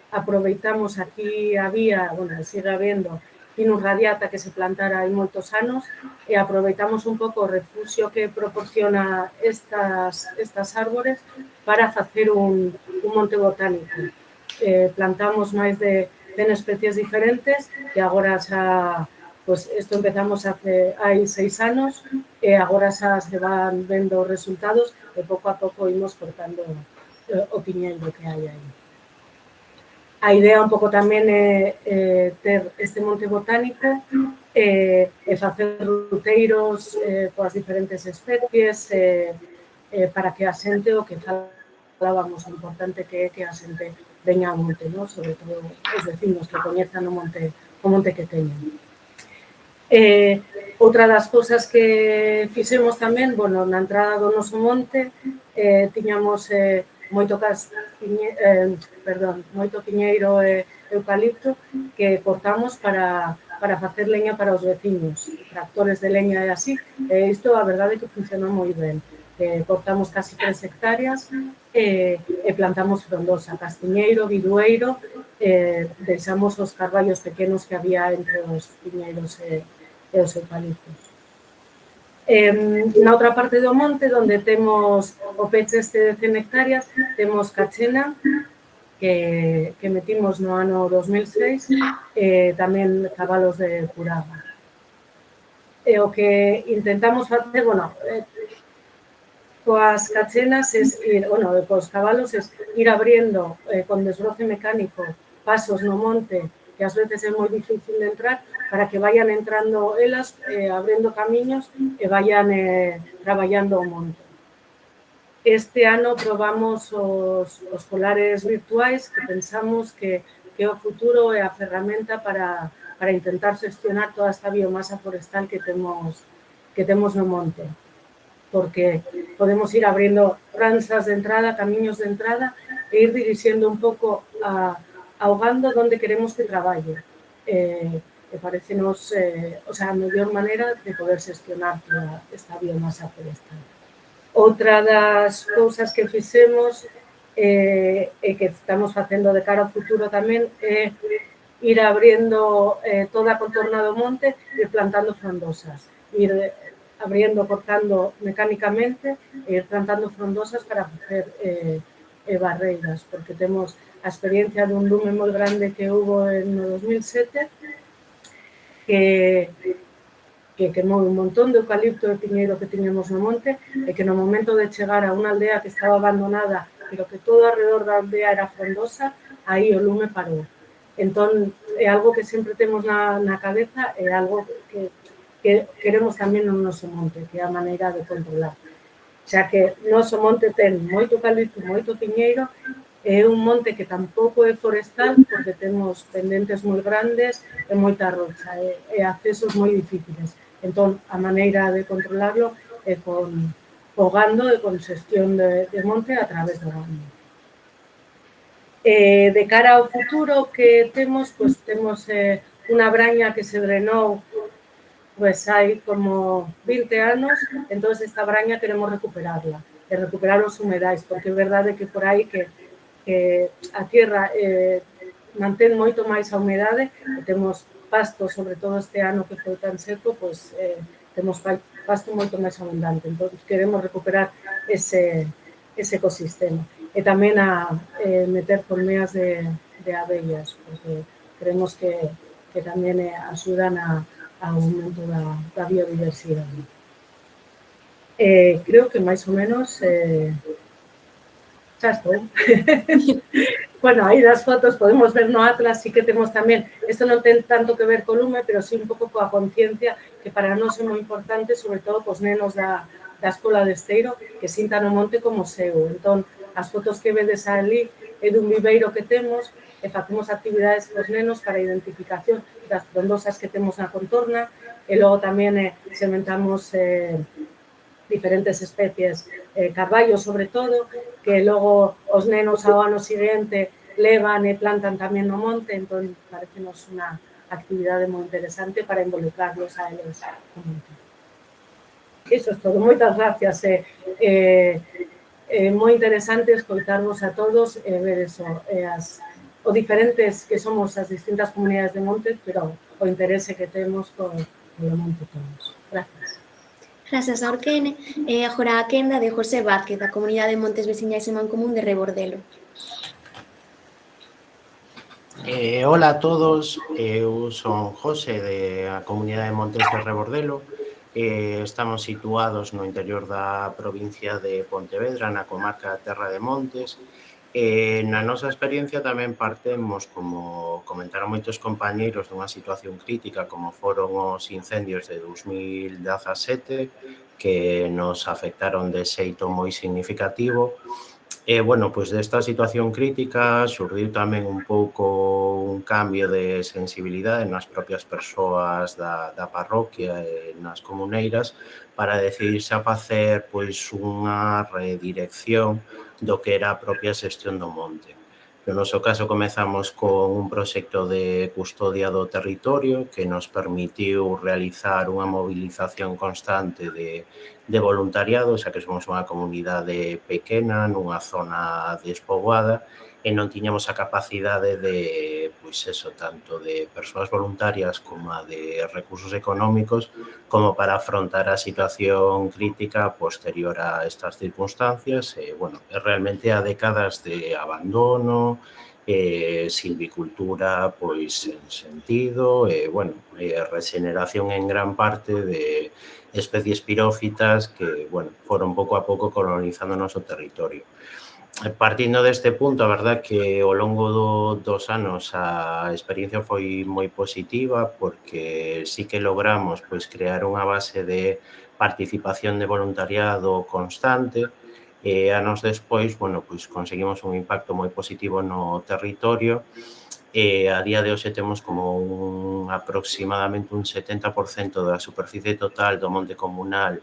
aproveitamos aquí había, bueno, sigue habendo Pinus radiata que se plantara hai moitos anos e aproveitamos un pouco o refuxio que proporciona estas árbores para facer un monte botánico. Plantamos máis de 100 especies diferentes e agora xa, pois, isto empezamos hai 6 anos e agora xa se van vendo os resultados e pouco a pouco imos cortando o piñeiro que hai aí. A idea un pouco tamén é ter este monte botánico e facer ruteiros coas diferentes especies para que a xente, o que falábamos, o importante que é que a xente veña ao monte, ¿no? Sobre todo os vecinos que coñezan o monte que teñen. Outra das cousas que fixemos tamén, bueno, na entrada do noso monte tiñamos moito piñeiro e eucalipto que cortamos para facer leña para os veciños, tractores de leña e así. Isto, a verdade, que funcionou moi ben. Cortamos casi 3 hectáreas e plantamos frondosa, castiñeiro, bidueiro, deixamos os carballos pequenos que había entre os piñeiros e os eucaliptos. Na outra parte do monte, onde temos o peche este de 100 hectáreas, temos Cachena, que metimos no ano 2006, tamén cabalos de Curaba. E o que intentamos facer, coas cachenas, cos cabalos, ir abriendo con desbroce mecánico pasos no monte, que ás veces é moi difícil de entrar, para que vayan entrando elas, abrindo camiños e vayan traballando o monte. Este ano probamos os colares virtuais, que pensamos que o futuro é a ferramenta para intentar gestionar toda esta biomasa forestal que temos no monte, porque podemos ir abrindo ranzas de entrada, camiños de entrada, e ir dirixiendo un pouco ahogando onde queremos que traballe. E parecenos a mellor maneira de poder gestionar toda esta biomasa forestal. Outra das cousas que fixemos e que estamos facendo de cara ao futuro tamén é ir abriendo toda a contorna do monte e plantando frondosas. Ir abriendo, cortando mecánicamente e ir plantando frondosas para facer barreiras, porque temos a experiencia dun lume moi grande que hubo no 2007 que quemou un montón de eucalipto e piñeiro que tiñamos no monte e que no momento de chegar a unha aldea que estaba abandonada, pero que todo alrededor da aldea era frondosa, aí o lume parou. Entón, é algo que sempre temos na cabeza, é algo que queremos tamén no noso monte, que é a maneira de controlar. Xa que o noso monte ten moito eucalipto, moito piñeiro, é un monte que tampouco é forestal porque temos pendentes moi grandes e moita rocha e accesos moi difíciles. Entón, a maneira de controlarlo é con gando e con xestión de monte a través do gando. De cara ao futuro que temos, temos unha braña que se drenou hai como 20 anos, entón esta braña queremos recuperarla e recuperar os humedais, porque é verdade que por aí que a tierra mantén moito máis a humedade e temos pasto, sobre todo este ano que foi tan seco, temos pasto moito máis abundante. Entón, queremos recuperar ese ecosistema. E tamén a meter colmeas de abellas, porque creemos que tamén axudan ao aumento da biodiversidade. Creo que máis ou menos xa estou. Aí das fotos podemos ver no Atlas, sí que temos tamén, isto non ten tanto que ver co lume, pero sí un pouco coa conciencia que para nós é moi importante, sobre todo cos nenos da Escola de Esteiro, que sintan o monte como seu. Entón, as fotos que vedes ali é dun viveiro que temos e facemos actividades cos nenos para a identificación das frondosas que temos na contorna e logo tamén sementamos diferentes especies, carballo sobre todo, que logo os nenos ao ano seguinte levan e plantan tamén no monte, entón parecenos unha actividade moi interesante para involucrarlos a eles no monte. Iso é todo, moitas gracias. Moi interesante escoitarvos a todos e ver o diferentes que somos as distintas comunidades de monte, pero o interese que temos polo monte todos. Gracias. Grazas a Orquene. E agora a quenda de José Vázquez, da Comunidade de Montes Veciñais e Mancomún de Rebordelo. Hola a todos, eu son José da Comunidade de Montes de Rebordelo. Estamos situados no interior da provincia de Pontevedra, na comarca Terra de Montes. Na nosa experiencia tamén partemos, como comentaron moitos compañeiros, dunha situación crítica como foron os incendios de 2017 que nos afectaron de xeito moi significativo. Desta situación crítica surdiu tamén un pouco un cambio de sensibilidade nas propias persoas da parroquia e nas comuneiras para decidirse a facer unha redirección do que era a propia xestión do monte. No noso caso, comezamos con un proxecto de custodia do territorio que nos permitiu realizar unha movilización constante de voluntariado, xa que somos unha comunidade pequena, nunha zona despoboada, e non tiñamos a capacidade de pois eso, tanto de persoas voluntarias como de recursos económicos, como para afrontar a situación crítica posterior a estas circunstancias. Bueno, realmente a décadas de abandono, silvicultura pois en sentido, bueno, regeneración en gran parte de especies pirófitas que, bueno, foron pouco a pouco colonizando o noso territorio. Partindo deste punto, a verdad que ao longo dos anos a experiencia foi moi positiva porque sí que logramos pois crear unha base de participación de voluntariado constante e anos despois, bueno, pois conseguimos un impacto moi positivo no territorio e a día de hoxe temos como aproximadamente un 70% da superficie total do monte comunal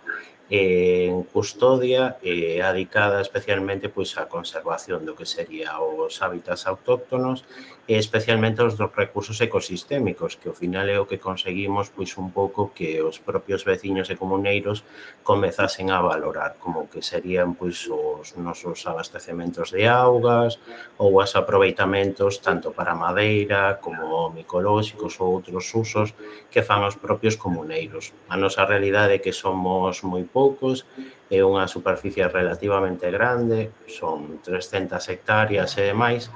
en custodia adicada especialmente pois á conservación do que sería os hábitats autóctonos e especialmente os dos recursos ecosistémicos, que ao final é o que conseguimos pois un pouco que os propios veciños e comuneiros comezasen a valorar, como que serían pois os nosos abastecementos de augas ou os aproveitamentos tanto para madeira como micolóxicos ou outros usos que fan os propios comuneiros. A nosa realidade é que somos moi poucos, é unha superficie relativamente grande, son 300 hectáreas e demais,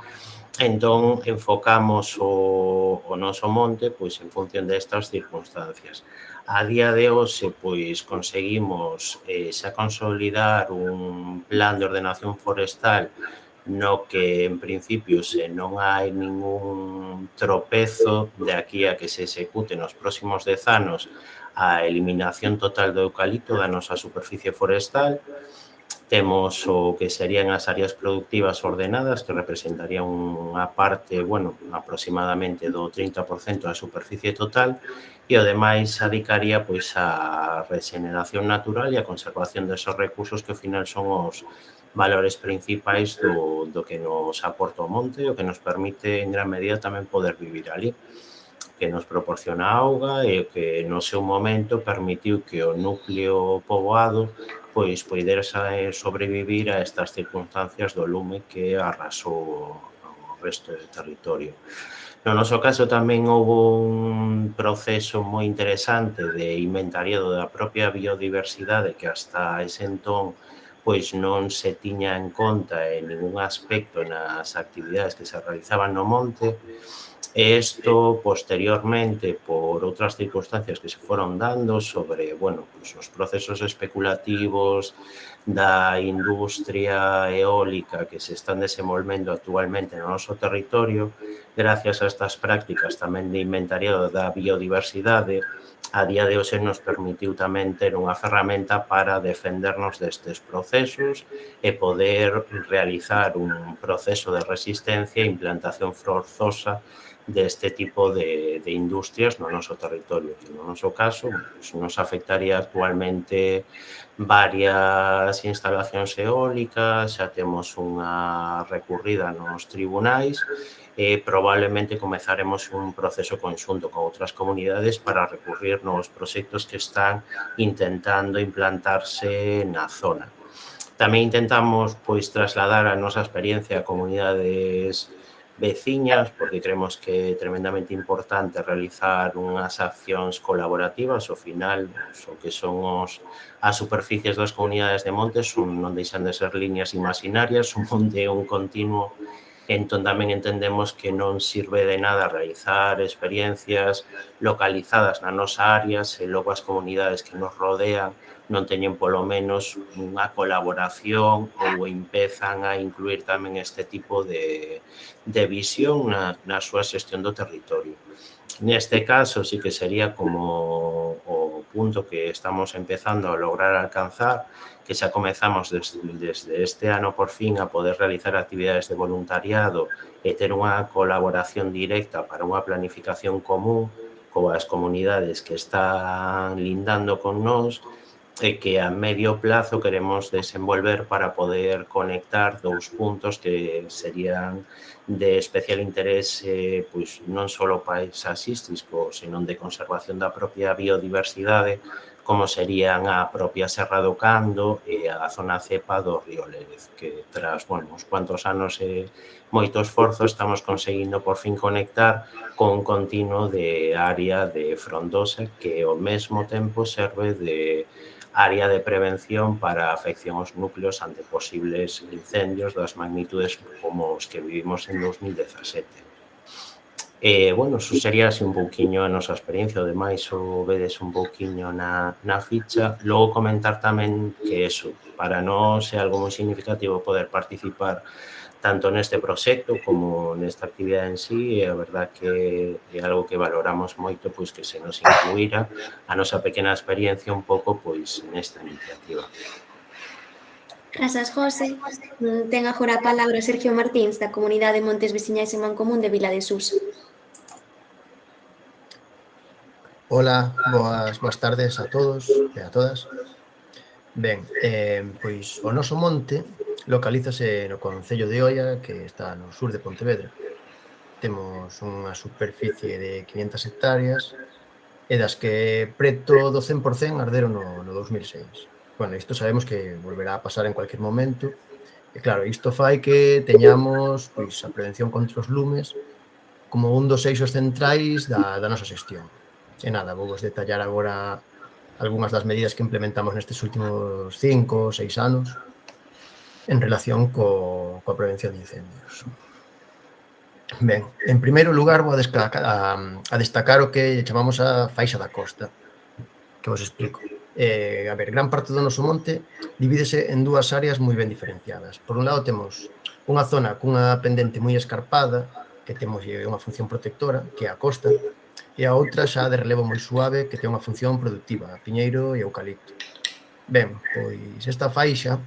entón enfocamos o noso monte pois en función destas circunstancias. A día de hoxe pois conseguimos xa consolidar un plan de ordenación forestal no que en principio se non hai ningún tropezo de aquí a que se execute nos próximos 10 anos a eliminación total do eucalipto da nosa superficie forestal. Temos o que serían as áreas productivas ordenadas, que representarían unha parte, bueno, aproximadamente do 30% da superficie total, e o demais se adicaría pois a regeneración natural e a conservación desos recursos que ao final son os valores principais do que nos aporta o monte e o que nos permite en gran medida tamén poder vivir ali, que nos proporciona auga e que no seu momento permitiu que o núcleo poboado pois poidera sobrevivir a estas circunstancias do lume que arrasou o resto do territorio. No noso caso tamén houve un proceso moi interesante de inventariado da propia biodiversidade que hasta ese entón pois non se tiña en conta en ningún aspecto nas actividades que se realizaban no monte. E isto, posteriormente, por outras circunstancias que se foron dando sobre, bueno, pues os procesos especulativos da industria eólica que se están desenvolvendo actualmente no noso territorio, gracias a estas prácticas tamén de inventariado da biodiversidade, a día de hoxe nos permitiu tamén ter unha ferramenta para defendernos destes procesos e poder realizar un proceso de resistencia e implantación forzosa deste tipo de industrias no noso territorio. No noso caso, nos afectaría actualmente varias instalacións eólicas, xa temos unha recurrida nos tribunais e probablemente comezaremos un proceso conxunto con outras comunidades para recurrir nos proxectos que están intentando implantarse na zona. Tamén intentamos pois trasladar a nosa experiencia a comunidades veciñas, porque creemos que é tremendamente importante realizar unhas accións colaborativas. Ao final, o que son as superficies das comunidades de montes non deixan de ser liñas imaginarias, un monte é un continuo. Entón, tamén entendemos que non sirve de nada realizar experiencias localizadas na nosa área se logo as comunidades que nos rodean non teñen polo menos unha colaboración ou empezan a incluir tamén este tipo de visión na súa xestión do territorio. Neste caso, sí que sería como o punto que estamos empezando a lograr alcanzar, que xa comezamos desde este ano por fin a poder realizar actividades de voluntariado e ter unha colaboración directa para unha planificación común coas comunidades que están lindando con nós e que a medio plazo queremos desenvolver para poder conectar dous puntos que serían de especial interese pois non só paisaxístico, senón de conservación da propia biodiversidade como serían a propia Serra do Cando e a zona cepa do río Lérez, que tras uns cuantos anos e moito esforzo estamos conseguindo por fin conectar con un continuo de área de frondosa que ao mesmo tempo serve de área de prevención para a afección aos núcleos ante posibles incendios das magnitudes como os que vivimos en 2017. Bueno, eso sería así un pouquiño a nosa experiencia, o demais o vedes un pouquiño na ficha. Logo comentar tamén que eso, para nós é algo moi significativo poder participar tanto neste proxecto como nesta actividade en sí, e a verdad que é algo que valoramos moito, pois que se nos incluíra a nosa pequena experiencia un pouco pois nesta iniciativa. Grazas, José. Ten agora a palabra Sergio Martins, da Comunidade Montes Veciñais en Mancomún de Vila de Sus. Ola, boas tardes a todos e a todas. Ben, pois o noso monte localízase no concello de Oia, que está no sur de Pontevedra. Temos unha superficie de 500 hectáreas e das que preto do 100% arderon no 2006. Bueno, isto sabemos que volverá a pasar en cualquier momento. E claro, isto fai que teñamos pois, a prevención contra os lumes como un dos eixos centrais da nosa xestión. E nada, vou vos detallar agora algunhas das medidas que implementamos nestes últimos 5 ou 6 anos en relación coa prevención de incendios. Ben, en primeiro lugar vou a destacar o que chamamos a faixa da costa, que vos explico. A ver, gran parte do noso monte divídese en dúas áreas moi ben diferenciadas. Por un lado temos unha zona cunha pendente moi escarpada, que temos unha función protectora, que é a costa, e a outra xa de relevo moi suave que ten unha función productiva, piñeiro e eucalipto. Ben, pois esta faixa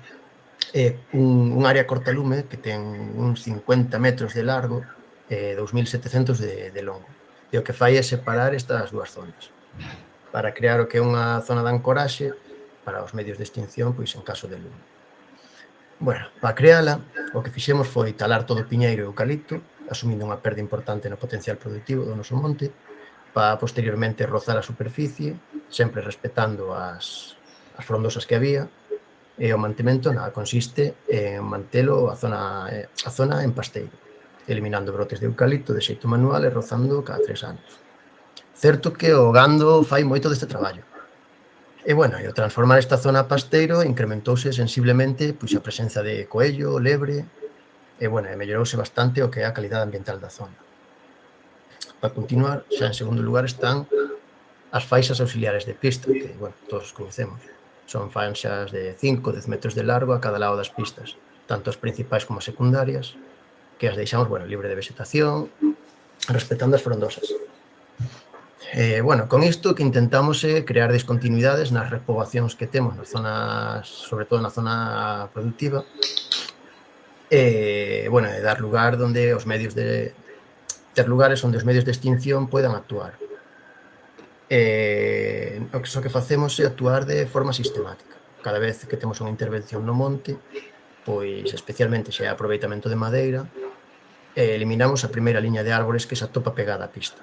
é un área cortalume que ten uns 50 metros de largo e 2.700 de longo. E o que fai é separar estas dúas zonas para crear o que é unha zona de ancoraxe para os medios de extinción pois en caso de lume. Bueno, para creala, o que fixemos foi talar todo o piñeiro e eucalipto, asumindo unha perda importante no potencial productivo do noso monte, para posteriormente rozar a superficie, sempre respetando as frondosas que había, e o mantemento consiste en mantelo a zona en pasteiro, eliminando brotes de eucalipto de xeito manual e rozando cada 3 anos. Certo que o gando fai moito deste traballo. E, bueno, ao transformar esta zona a pasteiro, incrementouse sensiblemente pois, a presenza de coello, lebre, e, bueno, mellorouse bastante o que é a calidade ambiental da zona. Para continuar, xa en segundo lugar están as faixas auxiliares de pista, que, bueno, todos conhecemos. Son faixas de 5 10 metros de largo a cada lado das pistas, tanto as principais como as secundarias, que as deixamos, bueno, libre de vegetación, respetando as frondosas. Bueno, con isto que intentamos é crear discontinuidades nas repoboacións que temos nas zonas, sobre todo na zona productiva, e, bueno, dar lugar onde os medios de ter lugares onde os medios de extinción poidan actuar. O que facemos é actuar de forma sistemática. Cada vez que temos unha intervención no monte, pois especialmente se é aproveitamento de madeira, eliminamos a primeira liña de árbores que se atopa pegada á pista.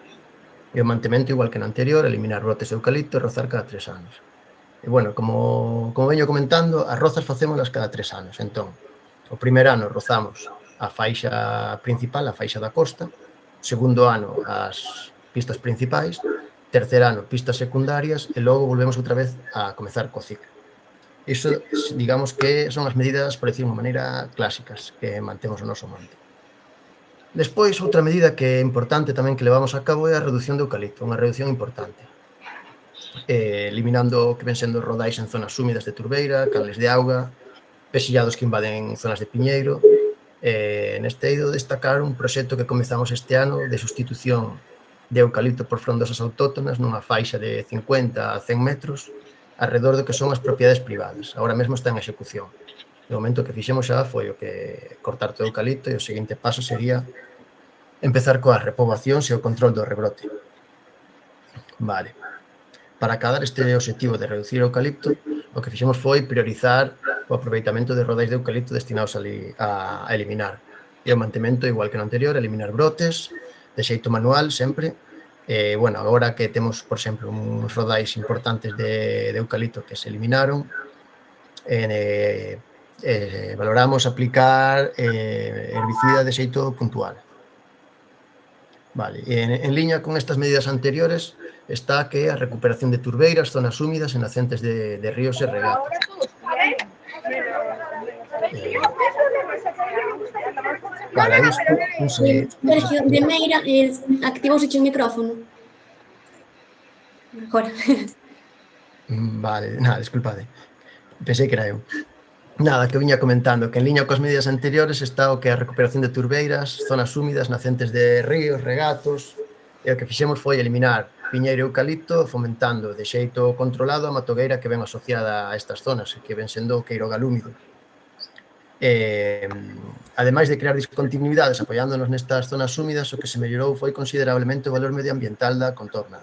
E o mantemento, igual que no anterior, eliminar brotes de eucalipto e rozar cada 3 anos. E, bueno, como veño comentando, as rozas facémolas cada 3 anos. Entón, o primer ano rozamos a faixa principal, a faixa da costa, segundo ano as pistas principais, terceiro ano pistas secundarias e logo volvemos outra vez a comezar co ciclo. Iso, digamos que son as medidas, por decir unha maneira, clásicas que mantemos o noso monte. Despois, outra medida que é importante tamén que levamos a cabo é a reducción de eucalipto, unha reducción importante. Eliminando o que ven sendo rodais en zonas húmidas de turbeira, canles de auga, pesillados que invaden zonas de piñeiro. Neste eido destacar un proxecto que comezamos este ano de sustitución de eucalipto por frondosas autóctonas nunha faixa de 50 a 100 metros alrededor do que son as propiedades privadas. Agora mesmo está en execución. O momento que fixemos xa foi o que cortar todo o eucalipto e o seguinte paso sería empezar coas repoboacións e o control do rebrote. Vale. Para acadar este objetivo de reducir o eucalipto, o que fixemos foi priorizar o aproveitamento de rodais de eucalipto destinados a eliminar. E o mantemento, igual que no anterior, eliminar brotes, de xeito manual sempre, Bueno, agora que temos, por exemplo, uns rodais importantes de eucalipto que se eliminaron, valoramos aplicar herbicida de xeito puntual. Vale, en liña con estas medidas anteriores está que a recuperación de turbeiras, zonas húmidas e nacentes de ríos e regatos. Vale, isto, non sei. Sergio, de Meira, activouse o micrófono. Agora. Vale, nada, desculpade. Pensei que era eu. Nada, que viña comentando que en liña coas medidas anteriores está o que a recuperación de turbeiras, zonas húmidas, nacentes de ríos, regatos, e o que fixemos foi eliminar piñeiro e eucalipto, fomentando de xeito controlado a matogueira que ven asociada a estas zonas, que ven sendo o queirogal húmido. Ademais de crear discontinuidades apoiándonos nestas zonas húmidas, o que se mellorou foi considerablemente o valor medioambiental da contorna.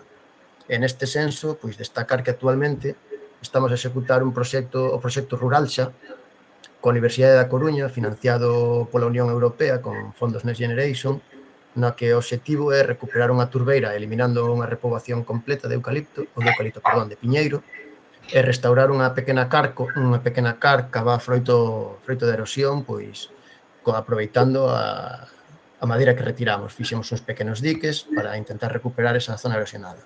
En este senso, pois destacar que actualmente estamos a executar o proxecto Ruralxa, coa Universidade da Coruña, financiado pola Unión Europea con fondos Next Generation, na que o obxectivo é recuperar unha turbeira eliminando unha repoboación completa de de piñeiro, e restaurar unha pequena cárcava froito de erosión, pois aproveitando a madeira que retiramos. Fixemos uns pequenos diques para intentar recuperar esa zona erosionada.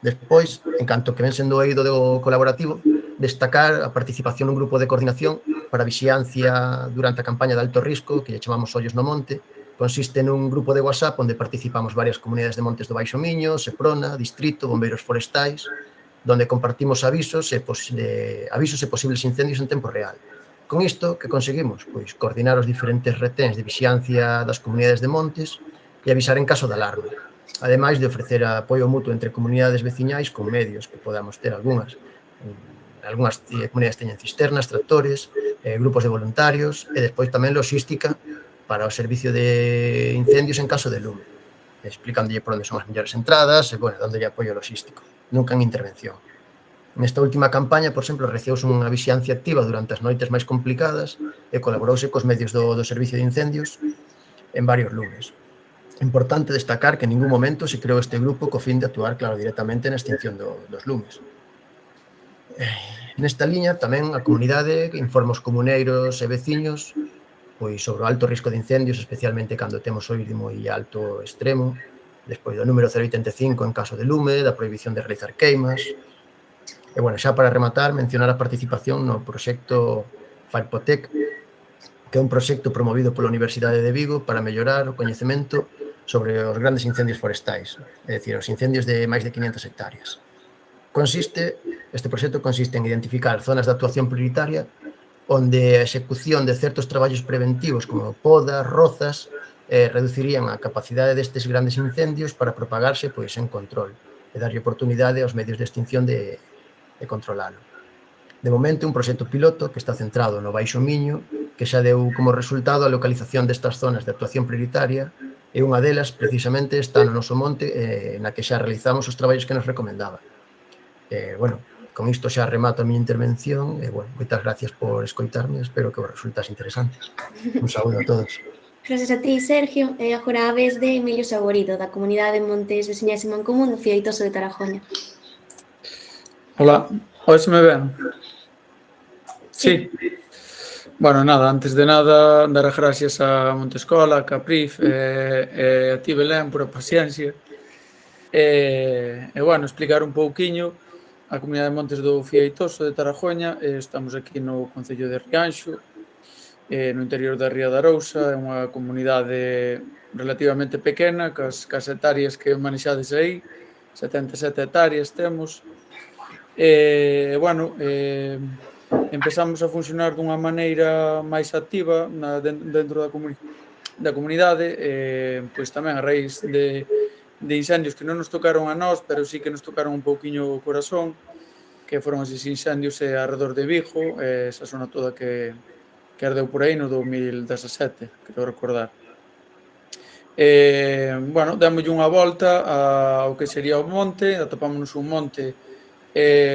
Despois, en canto que ven sendo o eido do colaborativo, destacar a participación nun grupo de coordinación para a vixiancia durante a campaña de alto risco, que lle chamamos Ollos no Monte. Consiste nun grupo de WhatsApp onde participamos varias comunidades de montes do Baixo Miño, Seprona, Distrito, bombeiros forestais, donde compartimos avisos e posibles incendios en tempo real. Con isto, que conseguimos? Pois coordinar os diferentes reténs de vixiancia das comunidades de montes e avisar en caso de alarma. Ademais de ofrecer apoio mutuo entre comunidades veciñais con medios que podamos ter algunhas comunidades teñen cisternas, tractores, grupos de voluntarios e despois tamén logística para o servicio de incendios en caso de lume, explicándolle por onde son as mellores entradas e, bueno, dándolle apoio logístico, nunca en intervención. Nesta última campaña, por exemplo, recibouse unha vixiancia activa durante as noites máis complicadas e colaborouse cos medios do servicio de incendios en varios lumes. Importante destacar que en ningún momento se creou este grupo co fin de actuar, claro, directamente na extinción dos lumes. Nesta liña, tamén a comunidade informa os comuneiros e veciños pois sobre o alto risco de incendios, especialmente cando temos o ir de moi alto extremo, despois do número 085 en caso de lume, da prohibición de realizar queimas. E, bueno, xa para rematar, mencionar a participación no proxecto Falpotec, que é un proxecto promovido pola Universidade de Vigo para mellorar o coñecemento sobre os grandes incendios forestais, é dicir, os incendios de máis de 500 hectáreas. Este proxecto consiste en identificar zonas de actuación prioritaria onde a execución de certos traballos preventivos como podas, rozas, reducirían a capacidade destes grandes incendios para propagarse pois en control e darlle oportunidade aos medios de extinción de controlalo. De momento, un proxecto piloto que está centrado no Baixo Miño, que xa deu como resultado a localización destas zonas de actuación prioritaria, e unha delas, precisamente, está no noso monte, na que xa realizamos os traballos que nos recomendaba. Bueno, con isto xa remato a miña intervención e, bueno, moitas gracias por escoitarme, espero que vos resultas interesantes. Un saúdo a todos. Gracias a ti, Sergio. E agora a vez de Emilio Saborido, da Comunidade de Montes Veciñais e Mancomún do Fieitoso de Tarajoña. Hola, oíse me ben? Sí. Bueno, nada, antes de nada, dar as gracias a Montescola, a Caprif e a ti, Belén, por a paciencia. E, bueno, explicar un pouquiño a Comunidade de Montes do Fieitoso de Tarajoña. Estamos aquí no Concello de Rianxo, no interior da Ría de Arousa. É unha comunidade relativamente pequena, cas hectáreas que manexades aí, 77 hectáreas temos. Bueno, empezamos a funcionar dunha maneira máis activa dentro da comunidade, pois tamén a raíz de incendios que non nos tocaron a nós, pero sí que nos tocaron un pouquiño o corazón, que foron eses incendios arredor de Vigo, esa zona toda que ardeu por aí no 2017, creo recordar. Bueno, démoslle unha volta ao que sería o monte, atopámonos un monte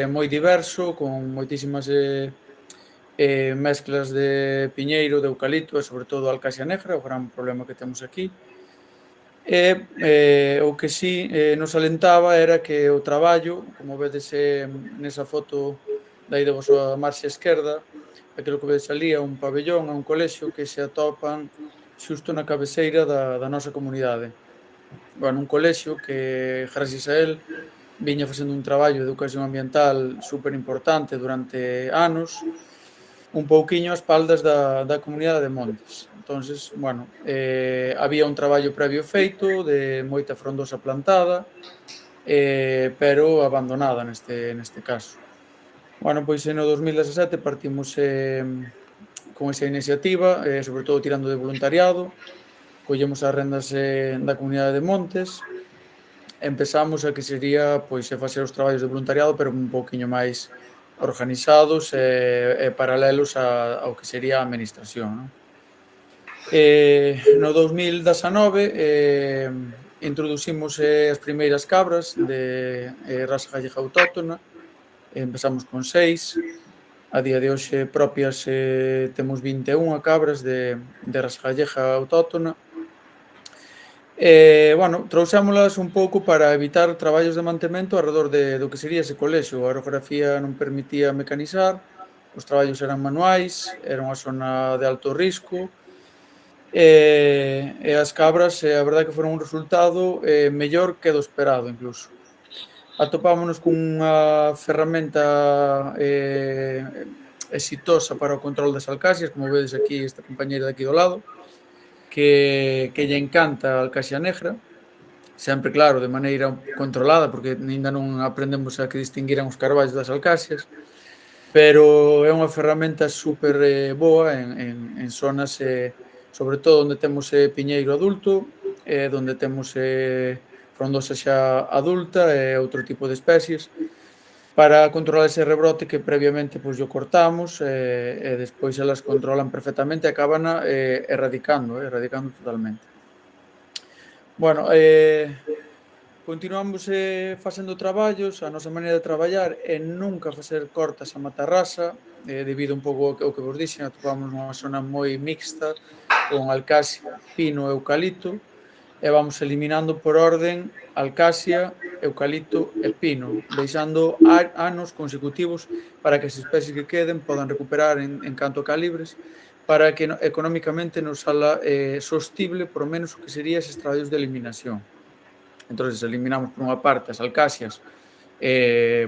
moi diverso, con moitísimas mezclas de piñeiro, de eucalipto e sobre todo alcaxia negra, o gran problema que temos aquí. E o que sí nos alentaba era que o traballo, como vedes nesa foto dai da vosa marxa esquerda, aquilo que vedes ali é un pabellón, é un colexio que se atopan xusto na cabeceira da nosa comunidade. Bueno, un colexio que, gracias a él, viña facendo un traballo de educación ambiental super importante durante anos, un pouquiño a espaldas da comunidade de Montes. Entonces, bueno, había un traballo previo feito de moita frondosa plantada, pero abandonada neste caso. Bueno, pois no 2017 partimos con esa iniciativa, sobre todo tirando de voluntariado, collemos as rendas da comunidade de Montes, empezamos a que sería pois facer os traballos de voluntariado, pero un pouquiño máis organizados e paralelos ao que sería a administración, non? No 2019 introducimos as primeiras cabras de raza gallega autóctona, empezamos con 6, a día de hoxe propias temos 21 cabras de raza gallega autóctona. Bueno, trouxémolas un pouco para evitar traballos de mantemento alrededor do que sería ese colexio. A orografía non permitía mecanizar, os traballos eran manuais, era unha zona de alto risco, e as cabras, a verdade que foron un resultado mellor que do esperado incluso. Atopámonos cunha ferramenta exitosa para o control das alcaxias, como vedes aquí esta compañeira de aquí do lado, que lle encanta a alcaxia negra, sempre, claro, de maneira controlada, porque ainda non aprendemos a que distinguiran os carballos das alcaxias, pero é unha ferramenta super boa en zonas, sobre todo onde temos piñeiro adulto, onde temos frondosa xa adulta e outro tipo de especies, para controlar ese rebrote que previamente pois o cortamos e despois elas controlan perfectamente e acaban erradicando totalmente. Bueno, continuamos facendo traballos, a nosa maneira de traballar é nunca facer cortas a matarrasa, debido un pouco ao que vos dixen, atopamos nunha zona moi mixta con alcaxia, pino e eucalipto, e vamos eliminando por orden alcaxia, eucalipto e pino, deixando anos consecutivos para que as especies que queden podan recuperar en canto a calibres, para que económicamente nos sala sostible por menos o que sería eses traballos de eliminación. Entón, eliminamos por unha parte as alcaxias,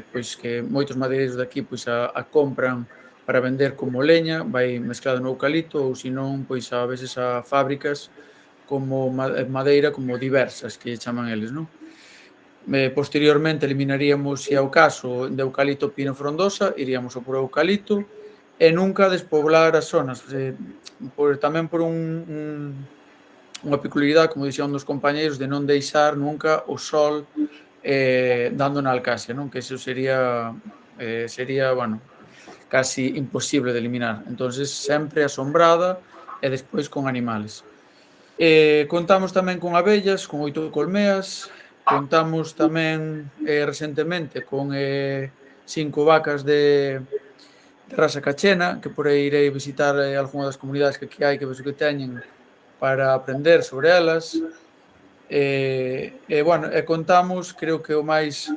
pois que moitos madeireiros daqui pois a compran para vender como leña, vai mezclado no eucalipto, ou senón, pois a veces a fábricas como madeira como diversas, que chaman eles, non? Posteriormente eliminaríamos, se é o caso, de eucalipto pino frondosa, iríamos ao por eucalipto e nunca despoblar as zonas, tamén por unha peculiaridade, como dixeron dos compañeiros, de non deixar nunca o sol dando na alcaxia, non? Que iso sería, bueno, casi imposible de eliminar. Entonces, sempre asombrada e despois con animales. Contamos tamén con abellas, con 8 colmeas, contamos tamén recentemente con 5 vacas de raza cachena, que por aí irei visitar algunha das comunidades que aquí hai, que vexo que teñen, para aprender sobre elas. Bueno, contamos, creo que o máis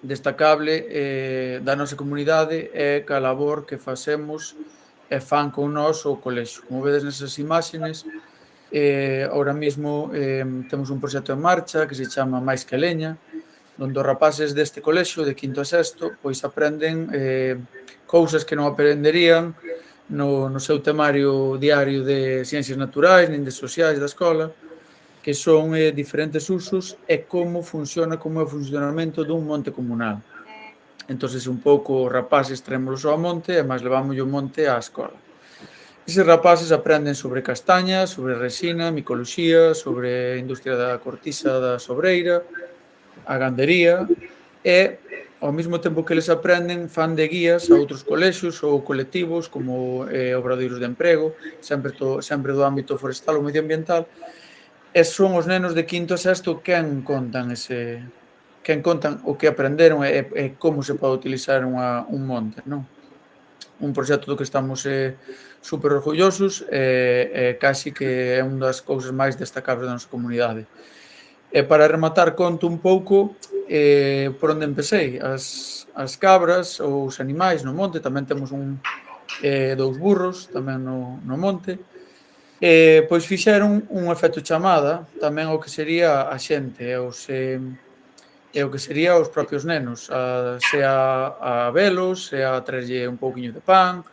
destacable da nosa comunidade é que a labor que facemos e fan con nós o colexio. Como vedes nesas imaxes, ahora mismo temos un proxecto en marcha que se chama Máis que Leña, onde os rapaces deste colexio, de quinto a sexto, pois aprenden cousas que non aprenderían no seu temario diario de ciencias naturais, nin de sociais da escola, que son diferentes usos e como funciona, como é o funcionamento dun monte comunal. Entón, un pouco os rapaces traémolos ao monte e máis levamos o monte á escola. Eses rapaces aprenden sobre castañas, sobre resina, micoloxía, sobre a industria da cortiza da sobreira, a gandería e, ao mesmo tempo que eles aprenden, fan de guías a outros colexios ou colectivos como obradoiros de emprego, sempre do ámbito forestal ou medioambiental, e son os nenos de quinto a sexto quen contan o que aprenderon e como se pode utilizar un monte, non? un proxecto do que estamos super orgullosos e casi que é unha das cousas máis destacables da nosa comunidade. E para rematar, conto un pouco por onde empecé. As cabras ou os animais no monte, tamén temos dous burros tamén no monte, pois fixeron un efecto chamada tamén ao que sería a xente e o que sería os propios nenos, sea a velos, sea a traerlle un pouquiño de pan.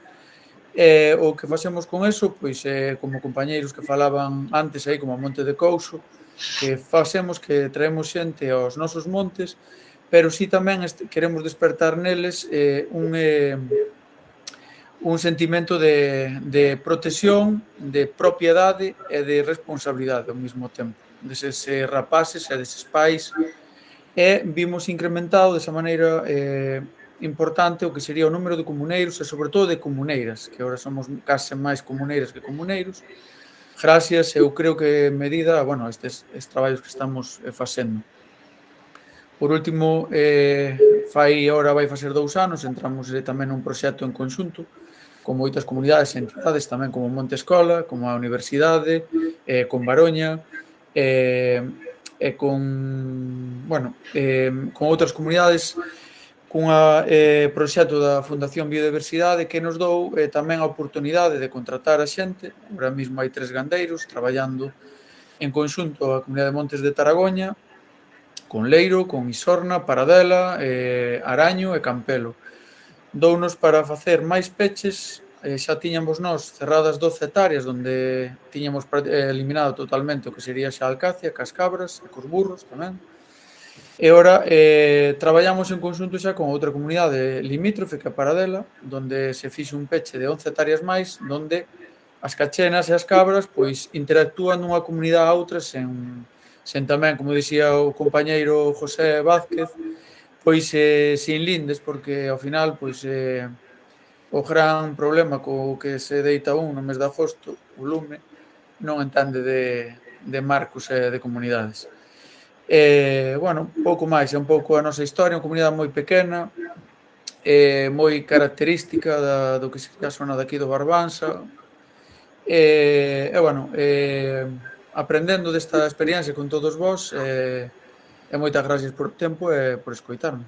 O que facemos con eso, pois como compañeiros que falaban antes aí, como a Monte de Couso, que facemos que traemos xente aos nosos montes, pero si tamén queremos despertar neles un sentimento de protección, de propiedade e de responsabilidade ao mesmo tempo, deses rapaces e deses pais, e vimos incrementado desa maneira importante o que sería o número de comuneiros e sobre todo de comuneiras, que agora somos case máis comuneiras que comuneiros, gracias, eu creo que medida, bueno, estes traballos que estamos facendo. Por último, agora vai facer 2 anos, entramos tamén nun proxecto en conxunto con moitas comunidades e entidades, tamén como Monte Escola, como a Universidade, con Baroña, e con outras comunidades, cun proxecto da Fundación Biodiversidade que nos dou tamén a oportunidade de contratar a xente. Agora mesmo hai 3 gandeiros traballando en conxunto a Comunidade de Montes de Taragoña, con Leiro, con Isorna, Paradela, Araño e Campelo. Dounos para facer máis peches, xa tiñamos nós cerradas 12 hectáreas onde tiñamos eliminado totalmente o que sería xa a alcacia, cas cabras e cos burros tamén. E ora traballamos en conxunto xa con outra comunidade limítrofe que é Paradela, onde se fixe un peche de 11 hectáreas máis, onde as cachenas e as cabras pois interactúan dunha comunidade a outra sen tamén, como dicía o compañeiro José Vázquez, pois sin lindes, porque ao final pois o gran problema co que se deita no mes de agosto, o lume, non entende de marcos e de comunidades. Pouco máis, é un pouco a nosa historia, unha comunidade moi pequena, moi característica do que sería a zona daqui do Barbanza, aprendendo desta experiencia con todos vós, e moitas gracias por o tempo e por escoitarme.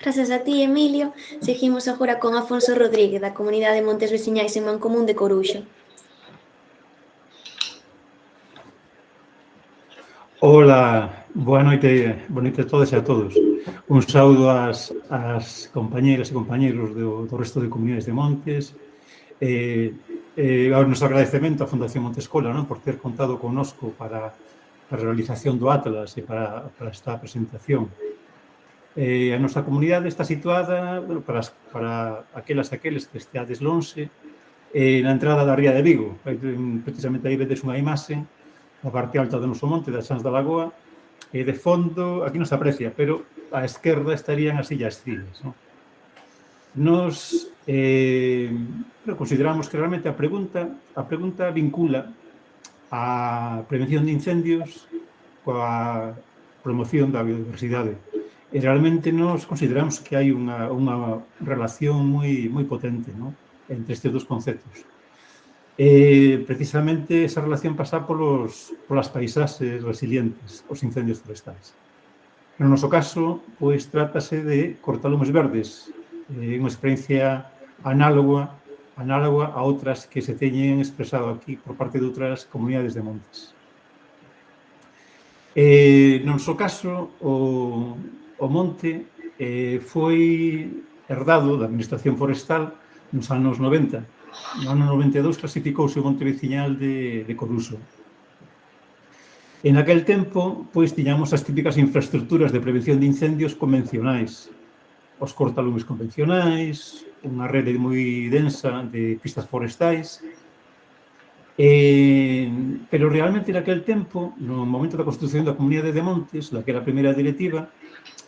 Gracias a ti, Emilio. Seguimos agora con Afonso Rodríguez, da Comunidade de Montes Veciñais en Mancomún de Coruxo. Hola, boa noite a todas e a todos. Un saúdo ás compañeiras e compañeiros do resto de comunidades de Montes. O noso agradecemento á Fundación Monte Escola por ter contado connosco para a realización do Atlas e para esta presentación. A nosa comunidade está situada para aqueles que esteades lonxe na entrada da ría de Vigo. Precisamente aí vedes unha imaxe a parte alta do noso monte, das Xans da Lagoa, e de fondo, aquí non se aprecia, pero á esquerda estarían as Illas Cíes. Nos consideramos que realmente a pregunta vincula a prevención de incendios coa promoción da biodiversidade. E realmente nos consideramos que hai unha relación moi potente entre estes dos conceptos. Precisamente esa relación pasa polas paisaxes resilientes, os incendios forestais. No noso caso, pois, trátase de cortalumes verdes, unha experiencia análoga a outras que se teñen expresado aquí por parte de outras comunidades de montes. No noso caso, o monte foi herdado da Administración Forestal nos anos 90. No ano 92 clasificouse o monte veciñal de Coruso. En aquel tempo, pois, tiñamos as típicas infraestructuras de prevención de incendios convencionais, os cortalumes convencionais, unha rede moi densa de pistas forestais, pero realmente naquel tempo, no momento da construción da Comunidade de Montes, daquela primeira directiva,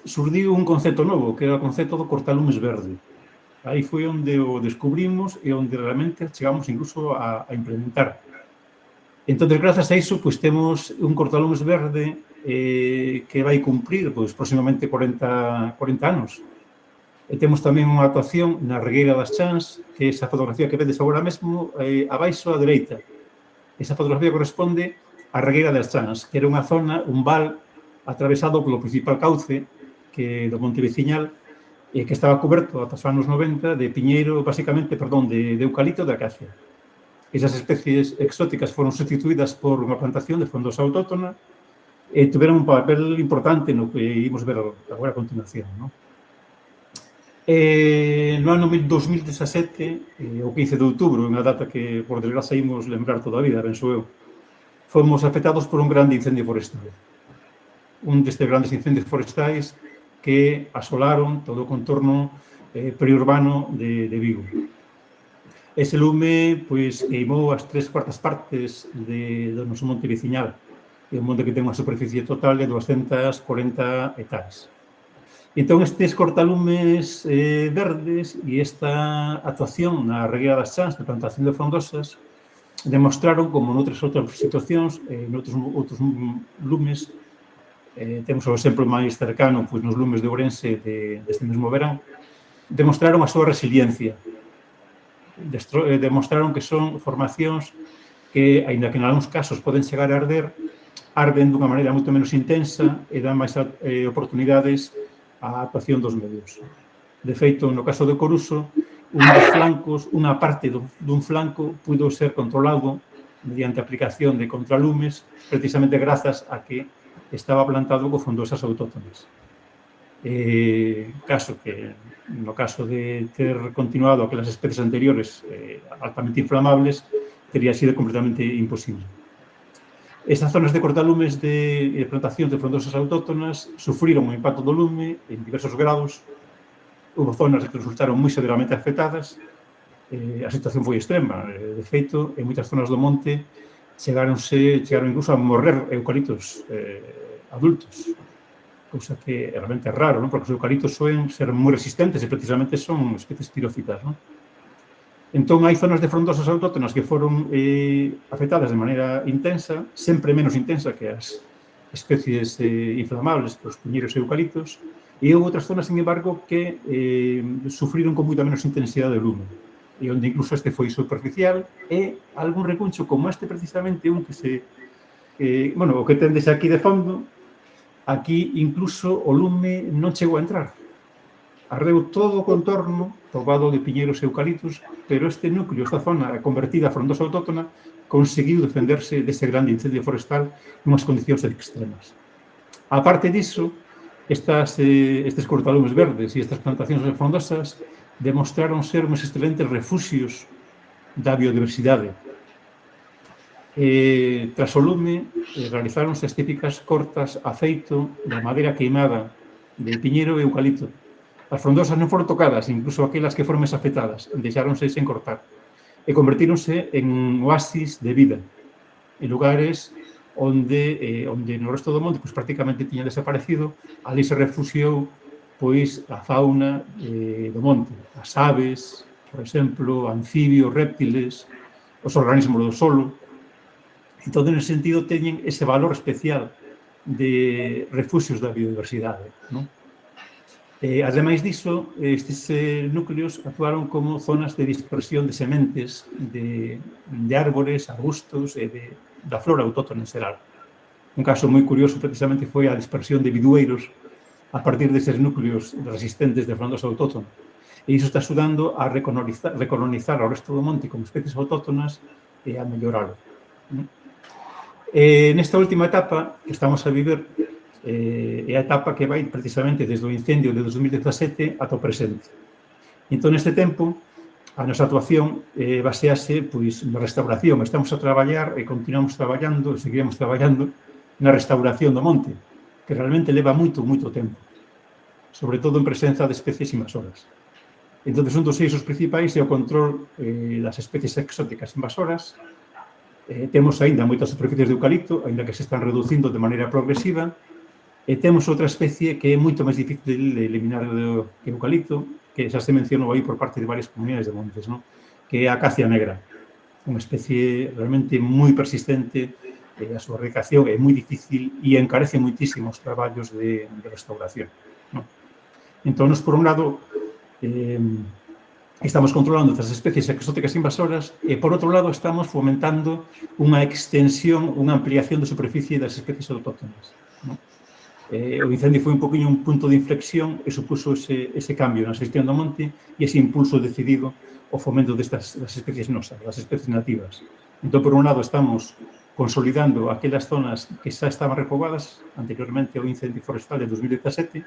surdiu un concepto novo, que era o concepto do cortalumes verde. Aí foi onde o descubrimos e onde realmente chegamos incluso a implementar. Entón, grazas a iso, pois, temos un cortalumes verde que vai cumprir, pois, próximamente 40 anos. E temos tamén unha actuación na Regueira das Chans, que é esa fotografía que vedes agora mesmo abaixo á dereita. Esa fotografía corresponde á Regueira das Chans, que era unha zona, un val, atravesado polo principal cauce do Monte Veciñal, que estaba coberto ata os anos 90 de piñeiro, basicamente, de eucalipto e de acacia. Esas especies exóticas foron sustituídas por unha plantación de frondosa autóctona e tiveron un papel importante no que imos ver agora a continuación. No ano 2017, o 15 de outubro, unha data que, por desgraza, imos lembrar toda a vida, penso eu, fomos afectados por un grande incendio forestal. Un destes grandes incendios forestais que asolaron todo o contorno periurbano de Vigo. Ese lume queimou as 3/4 partes do noso monte veciñal. É un monte que ten unha superficie total de 240 hectáreas. Entón, estes cortalumes verdes e esta actuación na Regueira das Chans, de plantación de frondosas, demostraron como noutras situacións, noutros lumes, temos o exemplo máis cercano nos lumes de Ourense deste mesmo verán, demostraron a súa resiliencia. Demostraron que son formacións que, aínda que en algúns casos poden chegar a arden dunha maneira moito menos intensa e dan máis oportunidades á actuación dos medios. De feito, no caso de Coruso, unha parte dun flanco puido ser controlado mediante a aplicación de contralumes, precisamente grazas a que estaba plantado con frondosas autóctonas. No caso de ter continuado aquelas especies anteriores altamente inflamables, teria sido completamente imposible. Estas zonas de cortalumes de plantacións de frondosas autóctonas sufriron o impacto do lume en diversos grados. Hubo zonas que resultaron moi severamente afectadas. A situación foi extrema. De feito, en moitas zonas do monte chegaron incluso a morrer eucaliptos adultos, cousa que realmente é raro, porque os eucaliptos soen ser moi resistentes e precisamente son especies pirófitas. Entón, hai zonas de frondosas autóctonas que foron afectadas de maneira intensa, sempre menos intensa que as especies inflamables, os piñeiros e eucaliptos, e houve outras zonas, sin embargo, que sufriron con moita menos intensidade de lume, e onde incluso este foi superficial, e algún recuncho como este, precisamente, un que o que tendes aquí de fondo, aquí incluso o lume non chegou a entrar. Ardeu todo o contorno poboado de piñeiros e eucaliptos, pero este núcleo, esta zona convertida a frondosa autóctona, conseguiu defenderse deste grande incendio forestal nunhas condicións extremas. A parte disso, estes cortalumes verdes e estas plantacións frondosas demostraron ser uns excelentes refuxios da biodiversidade. Tras o lume, realizáronse as típicas cortas a feito da madeira queimada de piñeiro e eucalipto. As frondosas non foron tocadas, incluso aquelas que foron máis afectadas, deixáronse sen cortar, e convertíronse en oasis de vida, en lugares onde no resto do monte prácticamente tiña desaparecido. Ali se refuxiou a fauna do monte, as aves, por exemplo, anfibios, reptiles, os organismos do solo. E todo nese sentido teñen ese valor especial de refuxios da biodiversidade. Ademais diso, estes núcleos actuaron como zonas de dispersión de sementes de árbores, arbustos e da flora autóctona en xeral. Un caso moi curioso precisamente foi a dispersión de bidueiros a partir destes núcleos resistentes de frondosa autóctona. E iso está axudando a recolonizar ao resto do monte como especies autóctonas e a melloralo. Nesta última etapa que estamos a viver, é a etapa que vai precisamente desde o incendio de 2017 ata o presente. Entón, neste tempo, a nosa actuación basease na restauración. Estamos a traballar e continuamos traballando, e seguiremos traballando na restauración do monte, que realmente leva moito tempo, sobre todo en presenza de especies invasoras. Entón, un dos eixos principais é o control das especies exóticas invasoras. Temos aínda moitas superficies de eucalipto, aínda que se están reducindo de maneira progresiva. E temos outra especie que é moito máis difícil de eliminar do eucalipto, que xa se mencionou aí por parte de varias comunidades de montes, que é a acacia negra. Unha especie realmente moi persistente, a súa erradicación é moi difícil e encarece moitísimo os traballos de restauración. Entón, por un lado, estamos controlando outras especies exóticas invasoras e, por outro lado, estamos fomentando unha extensión, unha ampliación da superficie das especies autóctonas. O incendio foi un poquinho un punto de inflexión e supuso ese cambio na xestión do monte e ese impulso decidido ao fomento das especies nosas, das especies nativas. Entón, por un lado, estamos consolidando aquelas zonas que xa estaban repobadas anteriormente ao incendio forestal de 2017,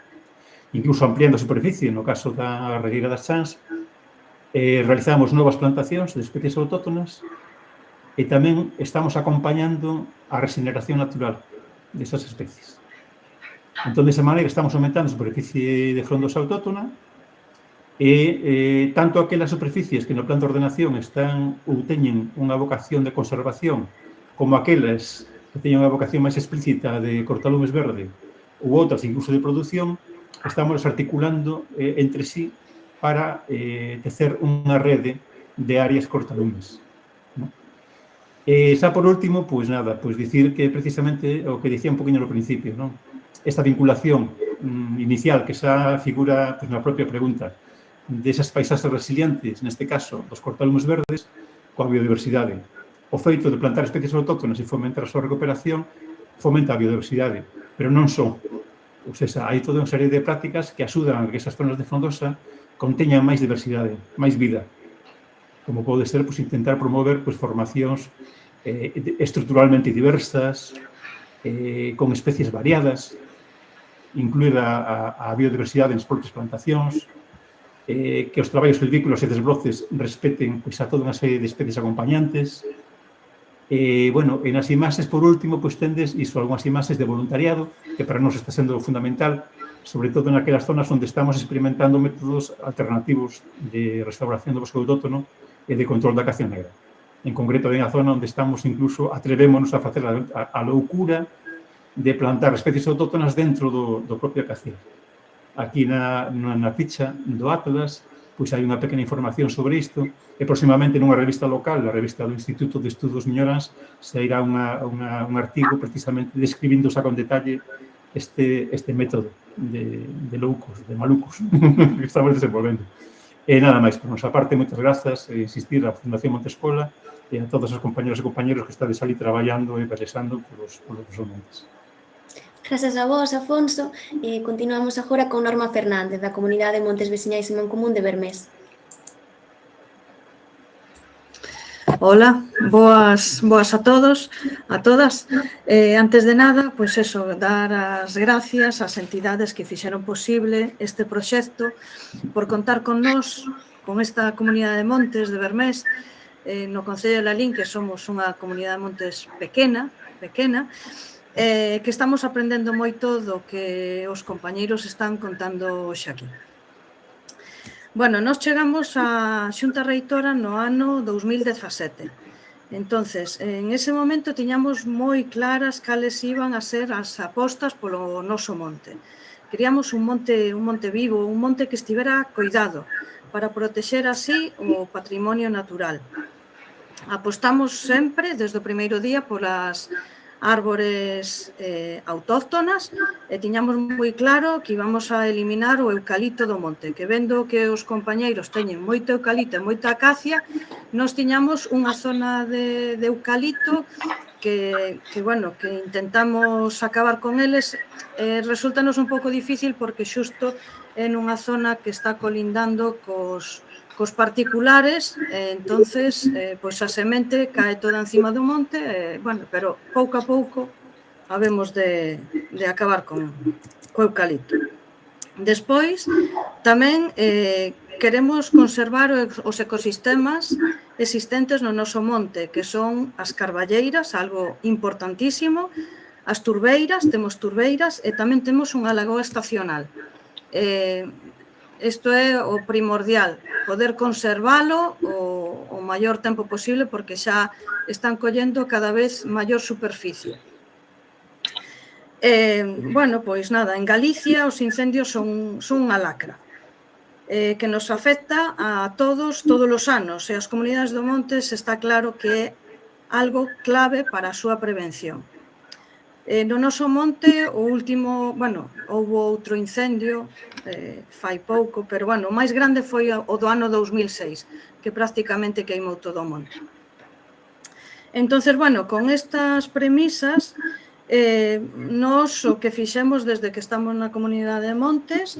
incluso ampliando a superficie, no caso da Regueira das Chans, realizamos novas plantacións de especies autóctonas e tamén estamos acompañando a regeneración natural desas especies. Entón, desa maneira, estamos aumentando a superficie de frondosa autóctona e tanto aquelas superficies que no plan de ordenación están ou teñen unha vocación de conservación como aquelas que teñen unha vocación máis explícita de cortalumes verde ou outras incluso de produción, estamos articulando entre sí para tecer unha rede de áreas cortalumes. E xa por último, pois nada, pois dicir que precisamente o que dicía un poquinho no principio, non? Esta vinculación inicial que xa figura na propia pregunta desas paisaxes resilientes, neste caso, dos cortalumes verdes, coa biodiversidade. O feito de plantar especies autóctonas e fomentar a súa recuperación fomenta a biodiversidade, pero non só. Ou seja, hai toda unha serie de prácticas que axudan a que esas zonas de frondosa conteñan máis diversidade, máis vida, como pode ser intentar promover formacións estruturalmente diversas, con especies variadas, incluir a biodiversidade nas propias plantacións, que os traballos silvícolas e desbroces respeten a toda unha serie de especies acompañantes. Bueno, e nas imaxes, por último, tendes iso, algunhas imaxes de voluntariado, que para nós está sendo fundamental, sobre todo naquelas zonas onde estamos experimentando métodos alternativos de restauración do bosque autóctono e de control da caza negra. En concreto, en a zona onde estamos, incluso, atrevémonos a facer a loucura de plantar especies autóctonas dentro do propio cacique. Aquí na ficha do Atlas, pois hai unha pequena información sobre isto e próximamente nunha revista local, a revista do Instituto de Estudos Miñoráns, sairá un artigo precisamente describindo xa con detalle este método de loucos, de malucos que estamos desenvolvendo. E nada máis, por nosa parte, moitas grazas e insistir á Fundación Montescola e a todos os compañeros e compañeros que estades ali traballando e pelexando polos montes. Grazas a vos, Afonso. Continuamos agora con Norma Fernández, da Comunidade de Montes Veciñais en Mancomún de Vermés. Hola, boas a todos, a todas. Antes de nada, pois eso, dar as gracias ás entidades que fixeron posible este proxecto por contar con nós, con esta Comunidade de Montes de Vermés, no Concello de Lalín, que somos unha comunidade de montes pequena, que estamos aprendendo moito do que os compañeiros están contando hoxe aquí. Bueno, nós chegamos á Xunta Reitora no ano 2017. Entonces, en ese momento tiñamos moi claras cales iban a ser as apostas polo noso monte. Queríamos un monte vivo, un monte que estivera coidado para protexer así o patrimonio natural. Apostamos sempre, desde o primeiro día, polas árbores autóctonas e tiñamos moi claro que íbamos a eliminar o eucalipto do monte, que vendo que os compañeiros teñen moito eucalipto e moita acacia, nós tiñamos unha zona de eucalipto que intentamos acabar con eles. Resultanos un pouco difícil porque xusto é nunha zona que está colindando cos particulares, entonces, pois a semente cae toda encima do monte, pero pouco a pouco habemos de acabar co eucalipto. Despois, tamén queremos conservar os ecosistemas existentes no noso monte, que son as carballeiras, algo importantísimo, as turbeiras, temos turbeiras e tamén temos unha lagoa estacional. Isto é o primordial, poder conservalo o maior tempo posible porque xa están collendo cada vez maior superficie. Pois nada, en Galicia os incendios son unha lacra que nos afecta a todos os anos e as comunidades do montes está claro que é algo clave para a súa prevención. No noso monte, o último, bueno, houve outro incendio fai pouco, pero, bueno, o máis grande foi o do ano 2006, que prácticamente queimou todo o monte. Entonces, bueno, con estas premisas, nós o que fixemos desde que estamos na Comunidade de Montes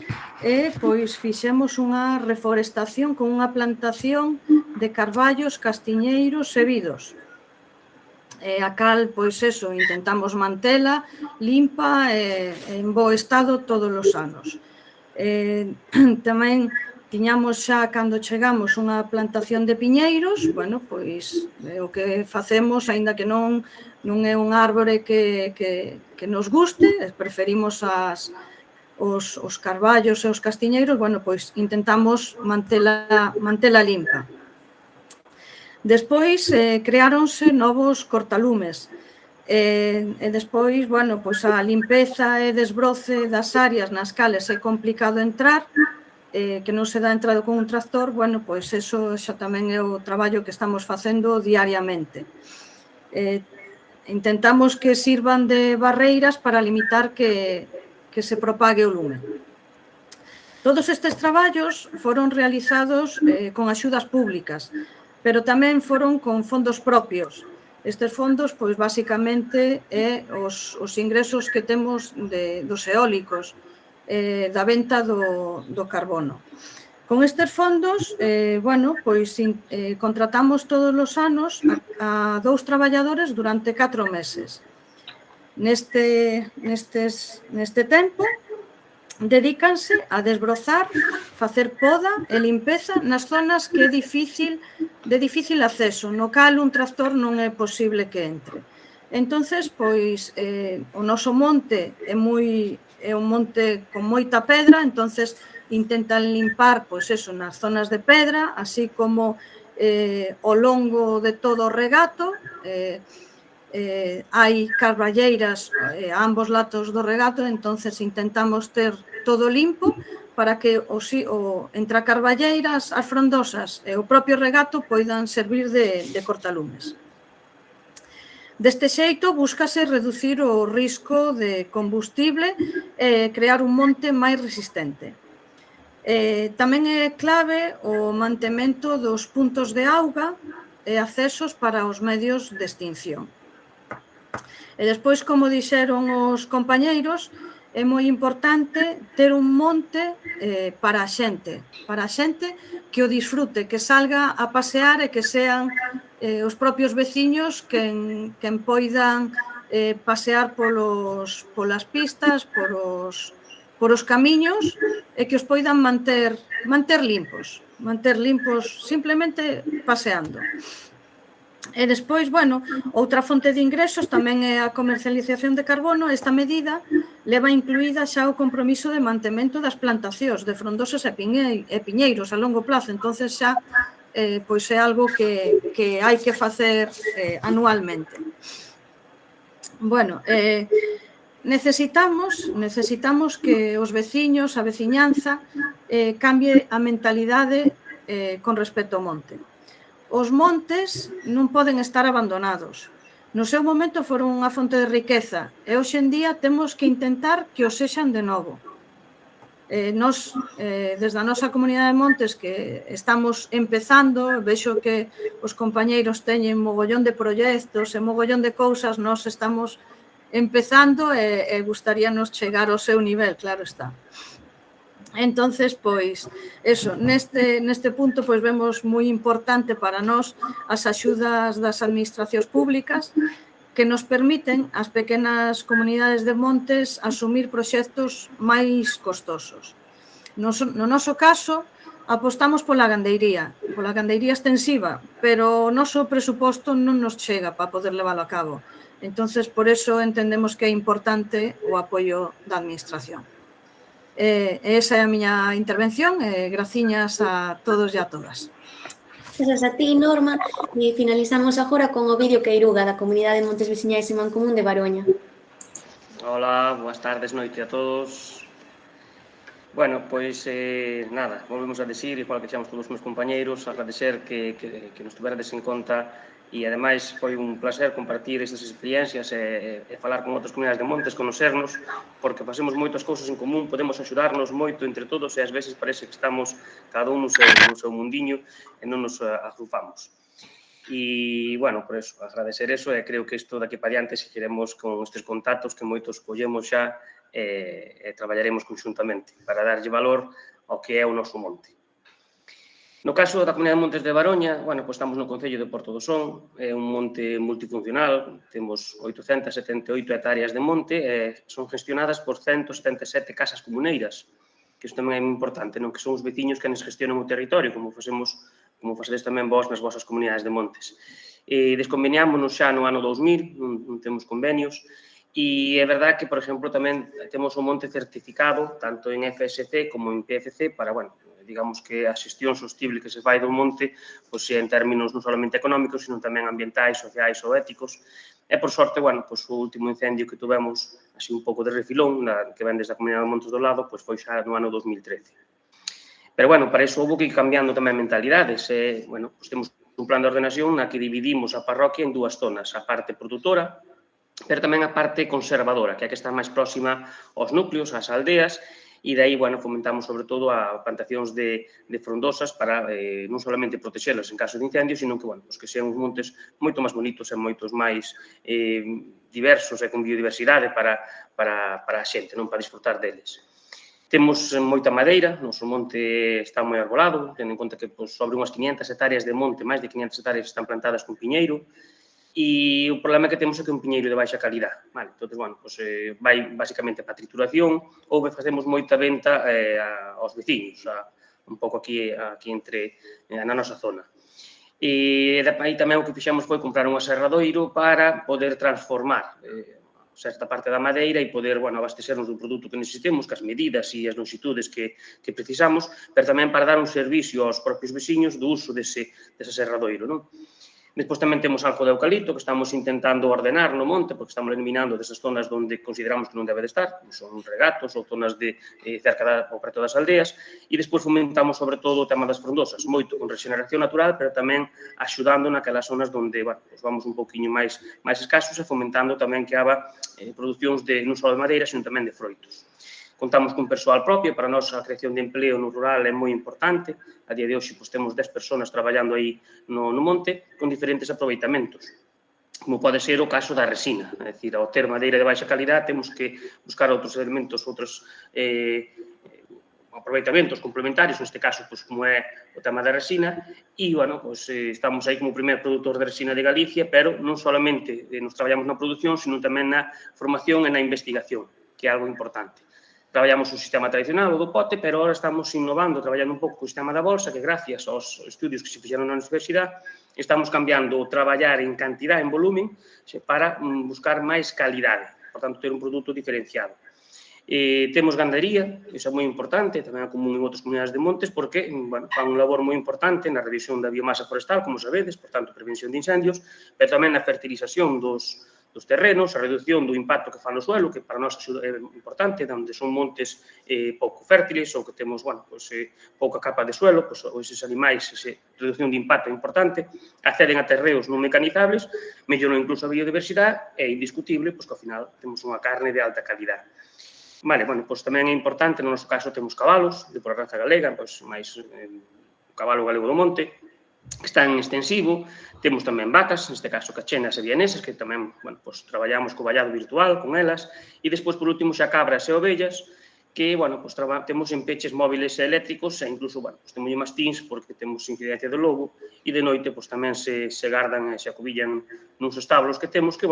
pois fixemos unha reforestación con unha plantación de carballos, castiñeiros e vidos. A cal, pois eso, intentamos mantela limpa e en bo estado todos os anos. Tamén tiñamos xa, cando chegamos, unha plantación de piñeiros, bueno, pois o que facemos, aínda que non é un árbore que nos guste, preferimos os carballos e os castiñeiros, bueno, pois intentamos mantela limpa. Despois creáronse novos cortalumes e despois, bueno, pois a limpeza e desbroce das áreas nas cales é complicado entrar, que non se dá entrado con un tractor, bueno, pois eso xa tamén é o traballo que estamos facendo diariamente. Intentamos que sirvan de barreiras para limitar que se propague o lume. Todos estes traballos foron realizados con axudas públicas, pero tamén foron con fondos propios. Estes fondos, pois, basicamente, é os ingresos que temos dos eólicos, da venta do carbono. Con estes fondos, bueno, pois, contratamos todos os anos a 2 traballadores durante 4 meses. Neste tempo, dedícanse a desbrozar, facer poda e limpeza nas zonas que é de difícil acceso, no cal un tractor non é posible que entre. Entonces, pois, o noso monte é un monte con moita pedra, entonces intentan limpar, pois eso, nas zonas de pedra, así como ao longo de todo o regato. Hai carballeiras a ambos lados do regato, entonces intentamos ter todo limpo para que entre a carballeiras, as frondosas e o propio regato poidan servir de cortalumes. Deste xeito, búscase reducir o risco de combustible e crear un monte máis resistente. Tamén é clave o mantemento dos puntos de auga e accesos para os medios de extinción. E despois, como dixeron os compañeiros, é moi importante ter un monte para a xente que o disfrute, que salga a pasear e que sean os propios veciños quen poidan pasear polas pistas, por os camiños e que os poidan manter limpos simplemente paseando. E despois, bueno, outra fonte de ingresos tamén é a comercialización de carbono. Esta medida leva incluída xa o compromiso de mantemento das plantacións de frondosas e piñeiros a longo plazo, entonces xa pois é algo que hai que facer anualmente. Bueno, necesitamos que os veciños, a veciñanza, cambie a mentalidade con respecto ao monte. Os montes non poden estar abandonados. No seu momento foron unha fonte de riqueza e hoxe en día temos que intentar que o sexan de novo. Nos, desde a nosa Comunidade de Montes, que estamos empezando, vexo que os compañeiros teñen mogollón de proxectos e mogollón de cousas, nos estamos empezando e gustaríanos chegar ao seu nivel, claro está. Entonces, pois, eso, neste punto, pois, vemos moi importante para nós as axudas das administracións públicas que nos permiten as pequenas comunidades de montes asumir proxectos máis costosos. No noso caso, apostamos pola gandeiría extensiva, pero o noso presuposto non nos chega para poder leválo a cabo. Entonces, por eso entendemos que é importante o apoio da administración. Esa é a miña intervención. Graciñas a todos e a todas. Grazas a ti, Norma, e finalizamos agora con o vídeo Queiruga da Comunidade de Montes Veciñais e Mancomún de Baroña. Hola, boas tardes, noite a todos. Bueno, pois, nada, volvemos a decir, igual que xamos todos os meus compañeiros, agradecer que nos tuverades en conta e, ademais, foi un placer compartir estas experiencias e falar con outras comunidades de montes, conocernos, porque facemos moitas cousas en común, podemos axudarnos moito entre todos e, ás veces, parece que estamos cada un no seu mundiño e non nos agrupamos. E, bueno, por eso, agradecer eso e creo que isto daqui para diante seguiremos con estes contactos que moitos collemos xa e traballaremos conxuntamente para darlle valor ao que é o noso monte. No caso da Comunidade de Montes de Baroña, bueno, pois estamos no Concello de Porto do Son, é un monte multifuncional, temos 878 hectáreas de monte e son gestionadas por 177 casas comuneiras, que isto tamén é moi importante, non? Que son os veciños que nos gestionan o territorio, como facedes tamén vós nas vosas comunidades de montes. Desconveniámonos xa no ano 2000, non temos convenios, e é verdad que, por exemplo, tamén temos o monte certificado, tanto en FSC como en PFC, para, bueno, digamos que a xestión sostible que se fai do monte, pois en términos non solamente económicos, sino tamén ambientais, sociais ou éticos. E, por sorte, bueno, pois o último incendio que tuvemos, así un pouco de refilón, que ven desde a Comunidade de Montes do Lado, pois foi xa no ano 2013. Pero, bueno, para iso houve que ir cambiando tamén mentalidades. Bueno, pois temos un plan de ordenación na que dividimos a parroquia en dúas zonas, a parte produtora, pero tamén a parte conservadora, que é a que está máis próxima aos núcleos, ás aldeas, e dai, bueno, fomentamos sobre todo a plantacións de frondosas para non solamente protexelas en caso de incendio, sino que, bueno, que sean uns montes moito máis bonitos e moitos máis diversos e con biodiversidade para a xente, non, para disfrutar deles. Temos moita madeira, o noso monte está moi arbolado, tendo en conta que sobre unhas 500 hectáreas de monte, máis de 500 hectáreas están plantadas con piñeiro, e o problema que temos é que é un piñeiro de baixa calidad. Entón, bueno, vai basicamente para trituración ou facemos moita venta aos veciños, un pouco aquí entre na nosa zona. E aí tamén o que fixemos foi comprar un aserradoiro para poder transformar certa parte da madeira e poder, bueno, abastecernos do produto que necesitemos, que as medidas e as longitudes que precisamos, pero tamén para dar un servicio aos propios veciños do uso dese aserradoiro, non? Despois tamén temos algo de eucalipto que estamos intentando ordenar no monte, porque estamos eliminando desas zonas onde consideramos que non debe de estar, son regatos ou zonas de cerca ou preto das aldeas, e despois fomentamos sobre todo o tema das frondosas, moito con regeneración natural, pero tamén axudando naquelas zonas onde, bueno, vamos un pouquiño máis escasos e fomentando tamén que haga producións non só de madeira, sino tamén de froitos. Contamos con persoal propio, para nós a creación de empleo no rural é moi importante. A día de hoxe temos 10 persoas traballando aí no monte con diferentes aproveitamentos, como pode ser o caso da resina. É dicir, ao ter madeira de baixa calidad, temos que buscar outros elementos, outros aproveitamentos complementarios, neste caso, como é o tema da resina, e, bueno, estamos aí como o primer produtor de resina de Galicia, pero non solamente nos traballamos na produción, sino tamén na formación e na investigación, que é algo importante. Traballamos o sistema tradicional, o do pote, pero agora estamos innovando, traballando un pouco o sistema da bolsa, que gracias aos estudios que se fixeron na universidade, estamos cambiando o traballar en cantidad, en volumen, para buscar máis calidade, por tanto, ter un produto diferenciado. Temos gandería, iso é moi importante, tamén é común en outras comunidades de montes, porque fan un labor moi importante na revisión da biomasa forestal, como sabedes, por tanto, prevención de incendios, pero tamén na fertilización dos terrenos, a reducción do impacto que fan no suelo, que para nós é importante, onde son montes pouco fértiles ou que temos, pouca capa de suelo, ou eses animais, esa reducción de impacto é importante, acceden a terreos non mecanizables, melloran incluso a biodiversidade, é indiscutible, que ao final temos unha carne de alta calidad. Tamén é importante, no noso caso temos cabalos, de por raza galega, máis o cabalo galego do monte, que está en extensivo, temos tamén vacas, neste caso cachenas e vienesas, que tamén traballamos co vallado virtual con elas, e despois, por último, xa cabras e ovellas, que temos en peches móviles e eléctricos, e incluso temos mastíns, porque temos incidencia do lobo, e de noite tamén se gardan e se acubillan nuns establos que temos, que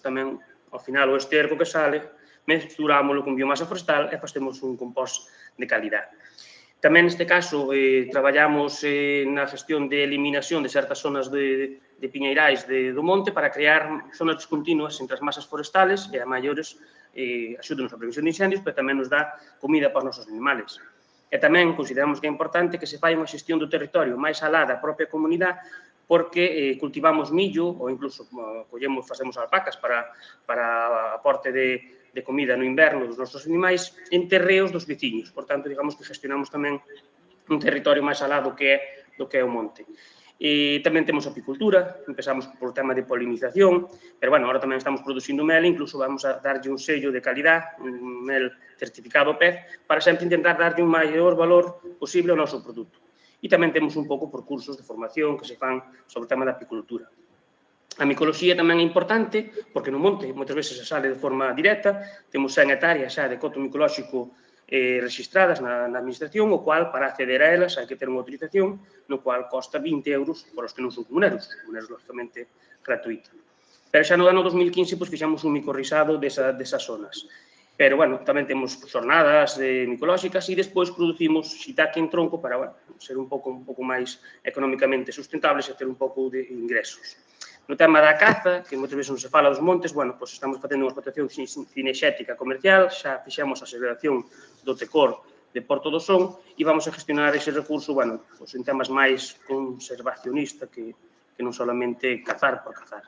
tamén, ao final, o esterco que sale, mesturámoslo con biomasa forestal e facemos un compost de calidad. Tamén, neste caso, traballamos na gestión de eliminación de certas zonas de piñeirais do monte para crear zonas discontinuas entre as masas forestales e a maiores axúdanos a prevención de incendios, pero tamén nos dá comida para os nosos animales. E tamén consideramos que é importante que se fai unha xestión do territorio máis alá da propia comunidade, porque cultivamos millo ou incluso facemos alpacas para aporte de de comida no inverno dos nosos animais en terreos dos veciños. Por tanto, digamos que gestionamos tamén un territorio máis alá do que é o monte. E tamén temos apicultura, empezamos por tema de polinización, pero, bueno, ahora tamén estamos producindo mel, incluso vamos a darlle un sello de calidad, un mel certificado PEZ, para sempre intentar darlle un maior valor posible ao noso produto. E tamén temos un pouco por cursos de formación que se fan sobre o tema da apicultura. A micoloxía tamén é importante, porque no monte moitas veces se sale de forma directa, temos 100 hectáreas xa de coto micolóxico registradas na administración, o cual, para acceder a elas, hai que ter unha autorización, no cual costa 20 euros para os que non son comuneros, lógicamente, gratuito. Pero xa no ano 2015 fixamos un micorrizado desas zonas. Pero, bueno, tamén temos xornadas micolóxicas e despois producimos shiitake en tronco para ser un pouco máis económicamente sustentables e ter un pouco de ingresos. No tema da caza, que moitas veces non se fala dos montes, bueno, pois estamos facendo unha explotación cinexética comercial, xa fixemos a aceleración do tecor de Porto do Son e vamos a gestionar ese recurso, bueno, pois en temas máis conservacionista que non solamente cazar por cazar.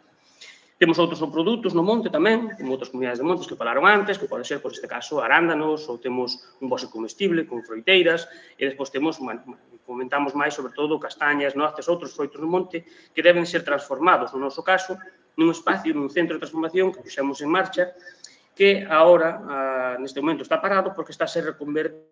Temos outros produtos no monte tamén, como outras comunidades de montes que falaron antes, que pode ser, por este caso, arándanos, ou temos un bosque comestible con froiteiras, e despois temos, comentamos máis, sobre todo, castañas, noces, outros froitos no monte, que deben ser transformados, no noso caso, nun espacio, nun centro de transformación que puxemos en marcha, que agora, neste momento, está parado porque está a ser reconvertido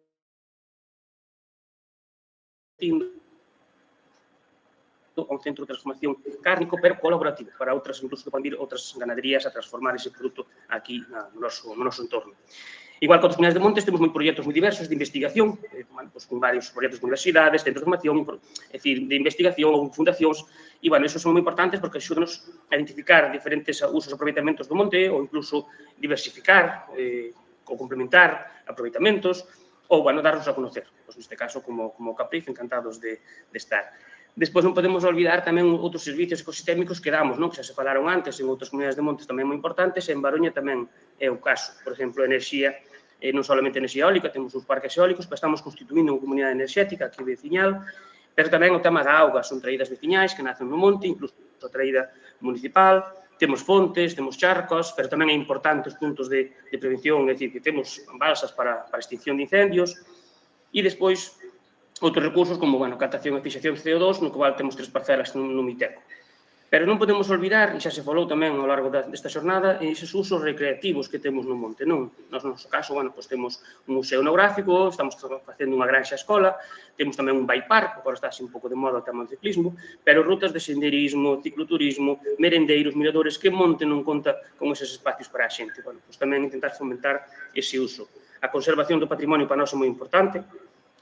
a un centro de transformación cárnico, pero colaborativo, para outras, incluso, que van vir outras ganaderías a transformar ese produto aquí no noso entorno. Igual que outras comunidades de montes, temos proxectos moi diversos de investigación, con varios proxectos de universidades, centros de formación, é dicir, de investigación ou fundacións, e, esos son moi importantes porque axúdanos a identificar diferentes usos e aproveitamentos do monte, ou incluso diversificar ou complementar aproveitamentos, ou, darnos a conocer, neste caso, como Caprif, encantados de estar. Despois non podemos olvidar tamén outros servicios ecosistémicos que damos, que xa se falaron antes, en outras comunidades de montes tamén moi importantes, e en Baroña tamén é o caso. Por exemplo, enerxía, non solamente enerxía eólica, temos uns parques eólicos, pero estamos constituindo unha comunidade enerxética aquí veciñal, pero tamén o tema da auga, son traídas veciñais que nacen no monte, incluso a traída municipal, temos fontes, temos charcos, pero tamén é importante os puntos de prevención, é dicir, que temos balsas para extinción de incendios, e despois outros recursos como, captación e fixación de CO2, no cual temos 3 parcelas no Miteco. Pero non podemos olvidar, e xa se falou tamén ao largo desta xornada, eses usos recreativos que temos no monte. No noso caso, temos un museo etnográfico, estamos facendo unha granxa escola, temos tamén un bike park, agora está así un pouco de moda o tema do ciclismo, pero rutas de senderismo, cicloturismo, merendeiros, miradores, que monte non conta con eses espacios para a xente. Tamén intentar fomentar ese uso. A conservación do patrimonio para nós é moi importante,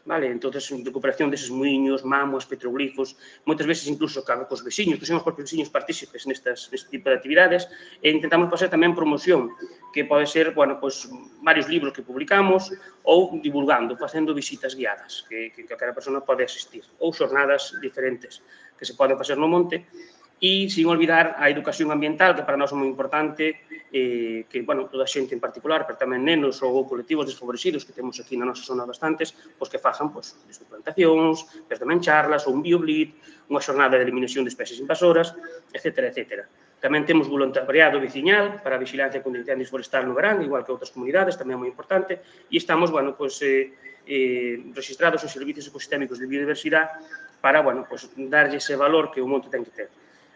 entón, recuperación deses muiños, mamos, petroglifos, moitas veces incluso cos veciños, que son os propios veciños partícipes neste tipo de actividades, e intentamos facer tamén promoción, que pode ser, varios libros que publicamos, ou divulgando, facendo visitas guiadas, que calquera persona pode asistir, ou xornadas diferentes que se poden facer no monte, e, sin olvidar, a educación ambiental, que para nós é moi importante, que, toda a xente en particular, pero tamén nenos ou colectivos desfavorecidos, que temos aquí na nosa zona bastantes, que fajan desde plantacións, pero tamén charlas, ou un bioblit, unha xornada de eliminación de especies invasoras, etc. Tamén temos voluntariado veciñal para a vigilancia contra incendios forestal no verán, igual que outras comunidades, tamén é moi importante, e estamos, registrados os servicios ecosistémicos de biodiversidade para, darlle ese valor que o monte ten que ter.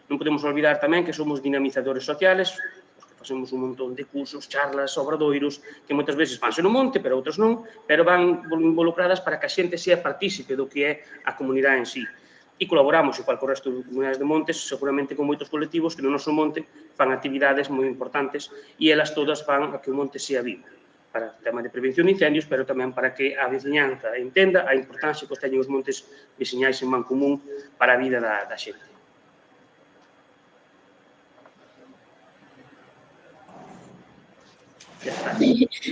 Non podemos olvidar tamén que somos dinamizadores sociales, que facemos un montón de cursos, charlas, obradoiros, que moitas veces vanse no monte, pero outros non, pero van involucradas para que a xente sea partícipe do que é a comunidade en sí. E colaboramos, igual co resto de comunidades de montes, seguramente con moitos colectivos que no noso monte fan actividades moi importantes e elas todas fan a que o monte sea vivo, para o tema de prevención de incendios, pero tamén para que a veciñanza entenda a importancia que teñen os montes veciñais en mancomún para a vida da xente.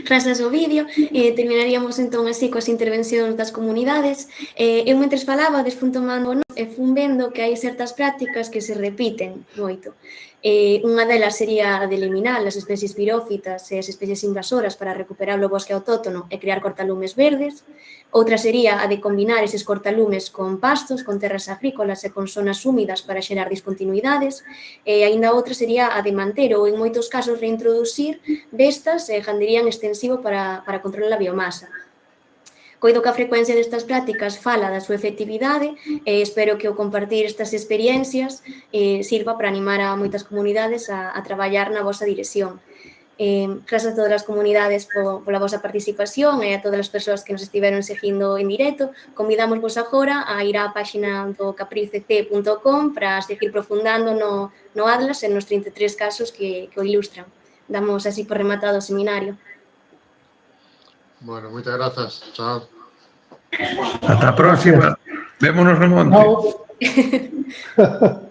Grazas ao vídeo, terminaríamos entón así coas intervencións das comunidades. Eu mentres falaba, fun tomando e fun vendo que hai certas prácticas que se repiten moito. Unha delas sería a de eliminar as especies pirófitas e as especies invasoras para recuperar o bosque autóctono e crear cortalumes verdes. Outra sería a de combinar eses cortalumes con pastos, con terras agrícolas e con zonas húmidas para xerar discontinuidades. E aínda outra sería a de manter ou, en moitos casos, reintroducir bestas e gandería en extensivo para controlar a biomasa. Coido que a frecuencia destas prácticas fala da súa efectividade e espero que o compartir estas experiencias sirva para animar a moitas comunidades a traballar na vosa dirección. Grazas a todas as comunidades pola vosa participación e a todas as persoas que nos estiveron seguindo en directo. Convidamos vos agora a ir á página do caprifcc.com para seguir profundando no Atlas e nos 33 casos que o ilustran. Damos así por rematado o seminario. Bueno, moitas grazas. Chao. Ata a próxima. Vémonos no monte. Chao.